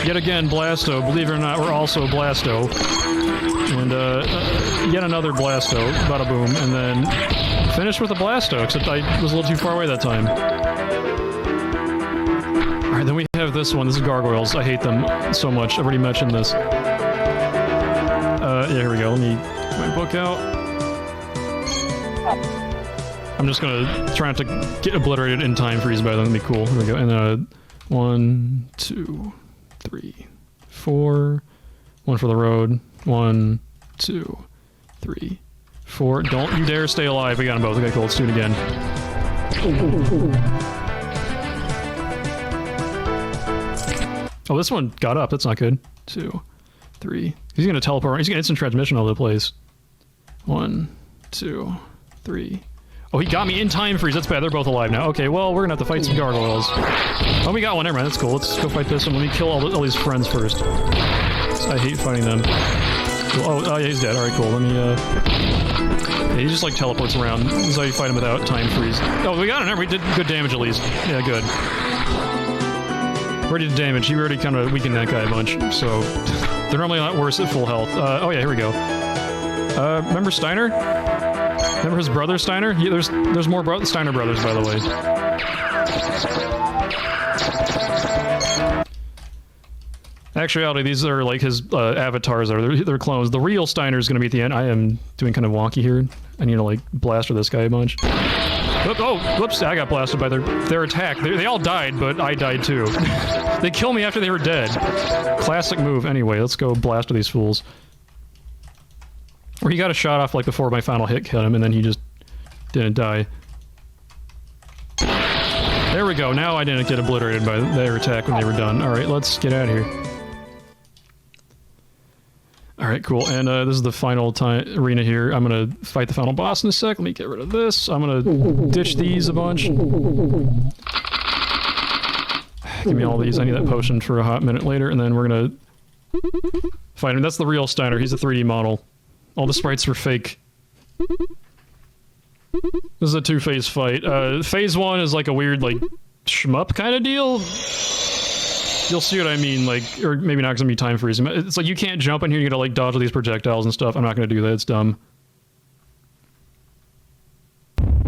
Yet again, Blasto. Believe it or not, we're also Blasto. And, yet another Blasto. Bada boom. And then finish with a Blasto, except I was a little too far away that time. Alright, then we have this one. This is Gargoyles. I hate them so much. I've already mentioned this. Yeah, here we go. Let me get my book out. I'm just gonna try not to get obliterated in time freeze by them. That'd be cool. Here we go. And 1, 2, 3, 4. One for the road. 1, 2, 3, 4. Don't you dare stay alive. We got them both. Okay, cool. Let's do it again. Oh, this one got up. That's not good. 2, 3. He's gonna teleport. He's gonna instant transmission all over the place. 1, 2, 3. Oh, he got me in time freeze. That's bad. They're both alive now. Okay, well, we're gonna have to fight some gargoyles. Oh, we got one. Never mind. That's cool. Let's go fight this one. Let me kill all these friends first. I hate fighting them. Oh, yeah, he's dead. Alright, cool. Let me, yeah, he just, like, teleports around. This is how you fight him without time freeze. Oh, we got him. We did good damage, at least. Yeah, good. We already did damage. He already kind of weakened that guy a bunch, so... They're normally a lot worse at full health. Oh, yeah, here we go. Remember Steiner? Remember his brother Steiner? There's more Steiner brothers, by the way. Actually, these are like his avatars. They're clones. The real Steiner is going to be at the end. I am doing kind of wonky here. I need to like blaster this guy a bunch. Oh, whoops! I got blasted by their attack. They all died, but I died too. They killed me after they were dead. Classic move. Anyway, let's go blast these fools. Or he got a shot off like before my final hit hit him, and then he just didn't die. There we go. Now I didn't get obliterated by their attack when they were done. Alright, let's get out of here. Alright, cool. And this is the final arena here. I'm gonna fight the final boss in a sec. Let me get rid of this. I'm gonna ditch these a bunch. Give me all these. I need that potion for a hot minute later, and then we're gonna fight him. That's the real Steiner. He's a 3D model. All the sprites were fake. This is a two-phase fight. Phase 1 is like a weird, like, shmup kind of deal. You'll see what I mean, like, or maybe not because I'm gonna be time freezing. It's like you can't jump in here, you gotta, like, dodge all these projectiles and stuff. I'm not gonna do that, it's dumb.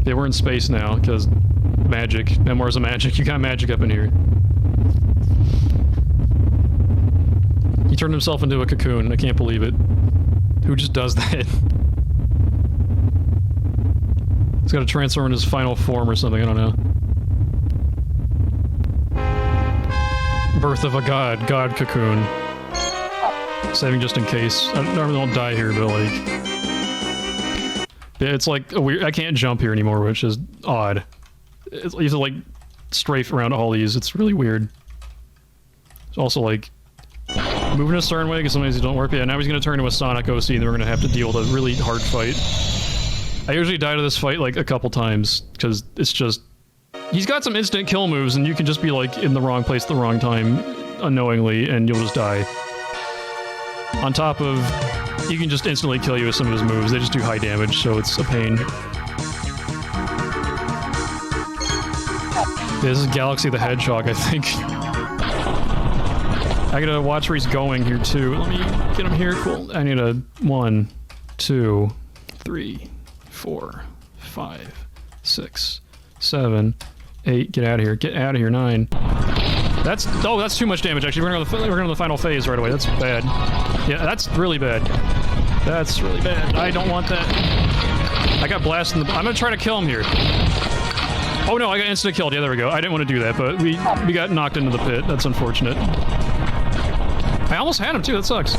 Yeah, we're in space now, because magic. Memoirs of Magic. You got magic up in here. He turned himself into a cocoon. I can't believe it. Who just does that? He's got to transform in his final form or something, I don't know. Birth of a god. God cocoon. Saving just in case. I normally don't die here, but like... Yeah, it's like a weird... I can't jump here anymore, which is odd. You have to like strafe around all these. It's really weird. It's also like... moving a certain way because sometimes these don't work. Yeah, now he's going to turn into a Sonic OC and then we're going to have to deal with a really hard fight. I usually die to this fight like a couple times because it's just... He's got some instant kill moves and you can just be like in the wrong place at the wrong time unknowingly and you'll just die. On top of... he can just instantly kill you with some of his moves. They just do high damage, so it's a pain. This is Galaxy the Hedgehog, I think. I gotta watch where he's going here, too. Let me get him here. Cool. I need a 1, 2, 3, 4, 5, 6, 7, 8. Get out of here. Get out of here. 9. That's... oh, that's too much damage, actually. We're going to the final phase right away. That's bad. Yeah, that's really bad. That's really bad. I don't want that. I got blasted in the... I'm gonna try to kill him here. Oh no, I got instant killed. Yeah, there we go. I didn't want to do that, but we got knocked into the pit. That's unfortunate. I almost had him too, that sucks.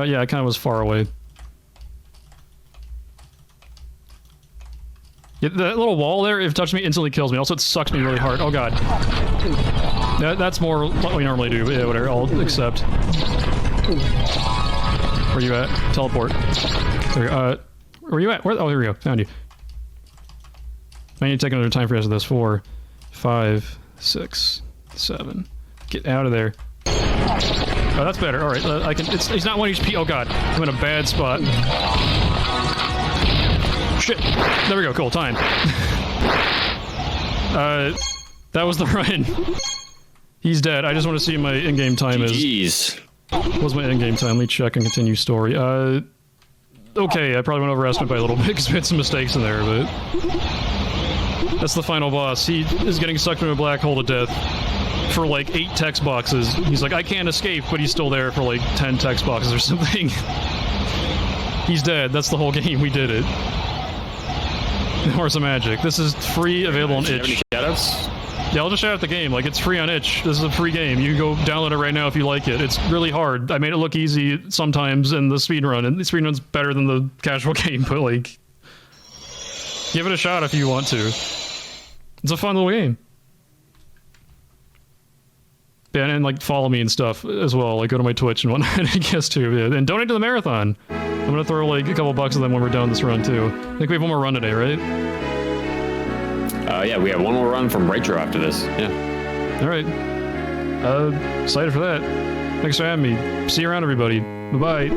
Yeah, I kind of was far away. Yeah, that little wall there, if it touches me, instantly kills me. Also, it sucks me really hard. Oh, God. That's more what we normally do. Yeah, whatever. I'll accept. Where you at? Teleport. There, where you at? Where? Oh, here we go. Found you. I need to take another time for this. 4, 5, 6, 7. Get out of there. Oh, that's better. All right, I can. It's not 1 HP. Oh God, I'm in a bad spot. Shit. There we go. Cool. Time. That was the run. He's dead. I just want to see what my in-game time is.
Jeez.
What's my in-game time? Let me check and continue story. Okay, I probably went over estimate by a little bit because we had some mistakes in there, but that's the final boss. He is getting sucked into a black hole to death for like 8 text boxes. He's like, I can't escape, but he's still there for like 10 text boxes or something. He's dead. That's the whole game. We did it. Memoirs of Magic. This is free, available on itch.
Shoutouts?
Yeah, I'll just shout out the game. Like, it's free on itch. This is a free game. You can go download it right now if you like it. It's really hard. I made it look easy sometimes in the speedrun, and the speedrun's better than the casual game, but like, give it a shot if you want to. It's a fun little game. Yeah, and like follow me and stuff as well. Like go to my Twitch and whatnot, I guess too. Yeah. And donate to the marathon. I'm gonna throw like a couple bucks of them when we're done this run too. I think we have one more run today, right?
Yeah, we have one more run from Retro after this. Yeah.
All right. Excited for that. Thanks for having me. See you around, everybody. Bye-bye.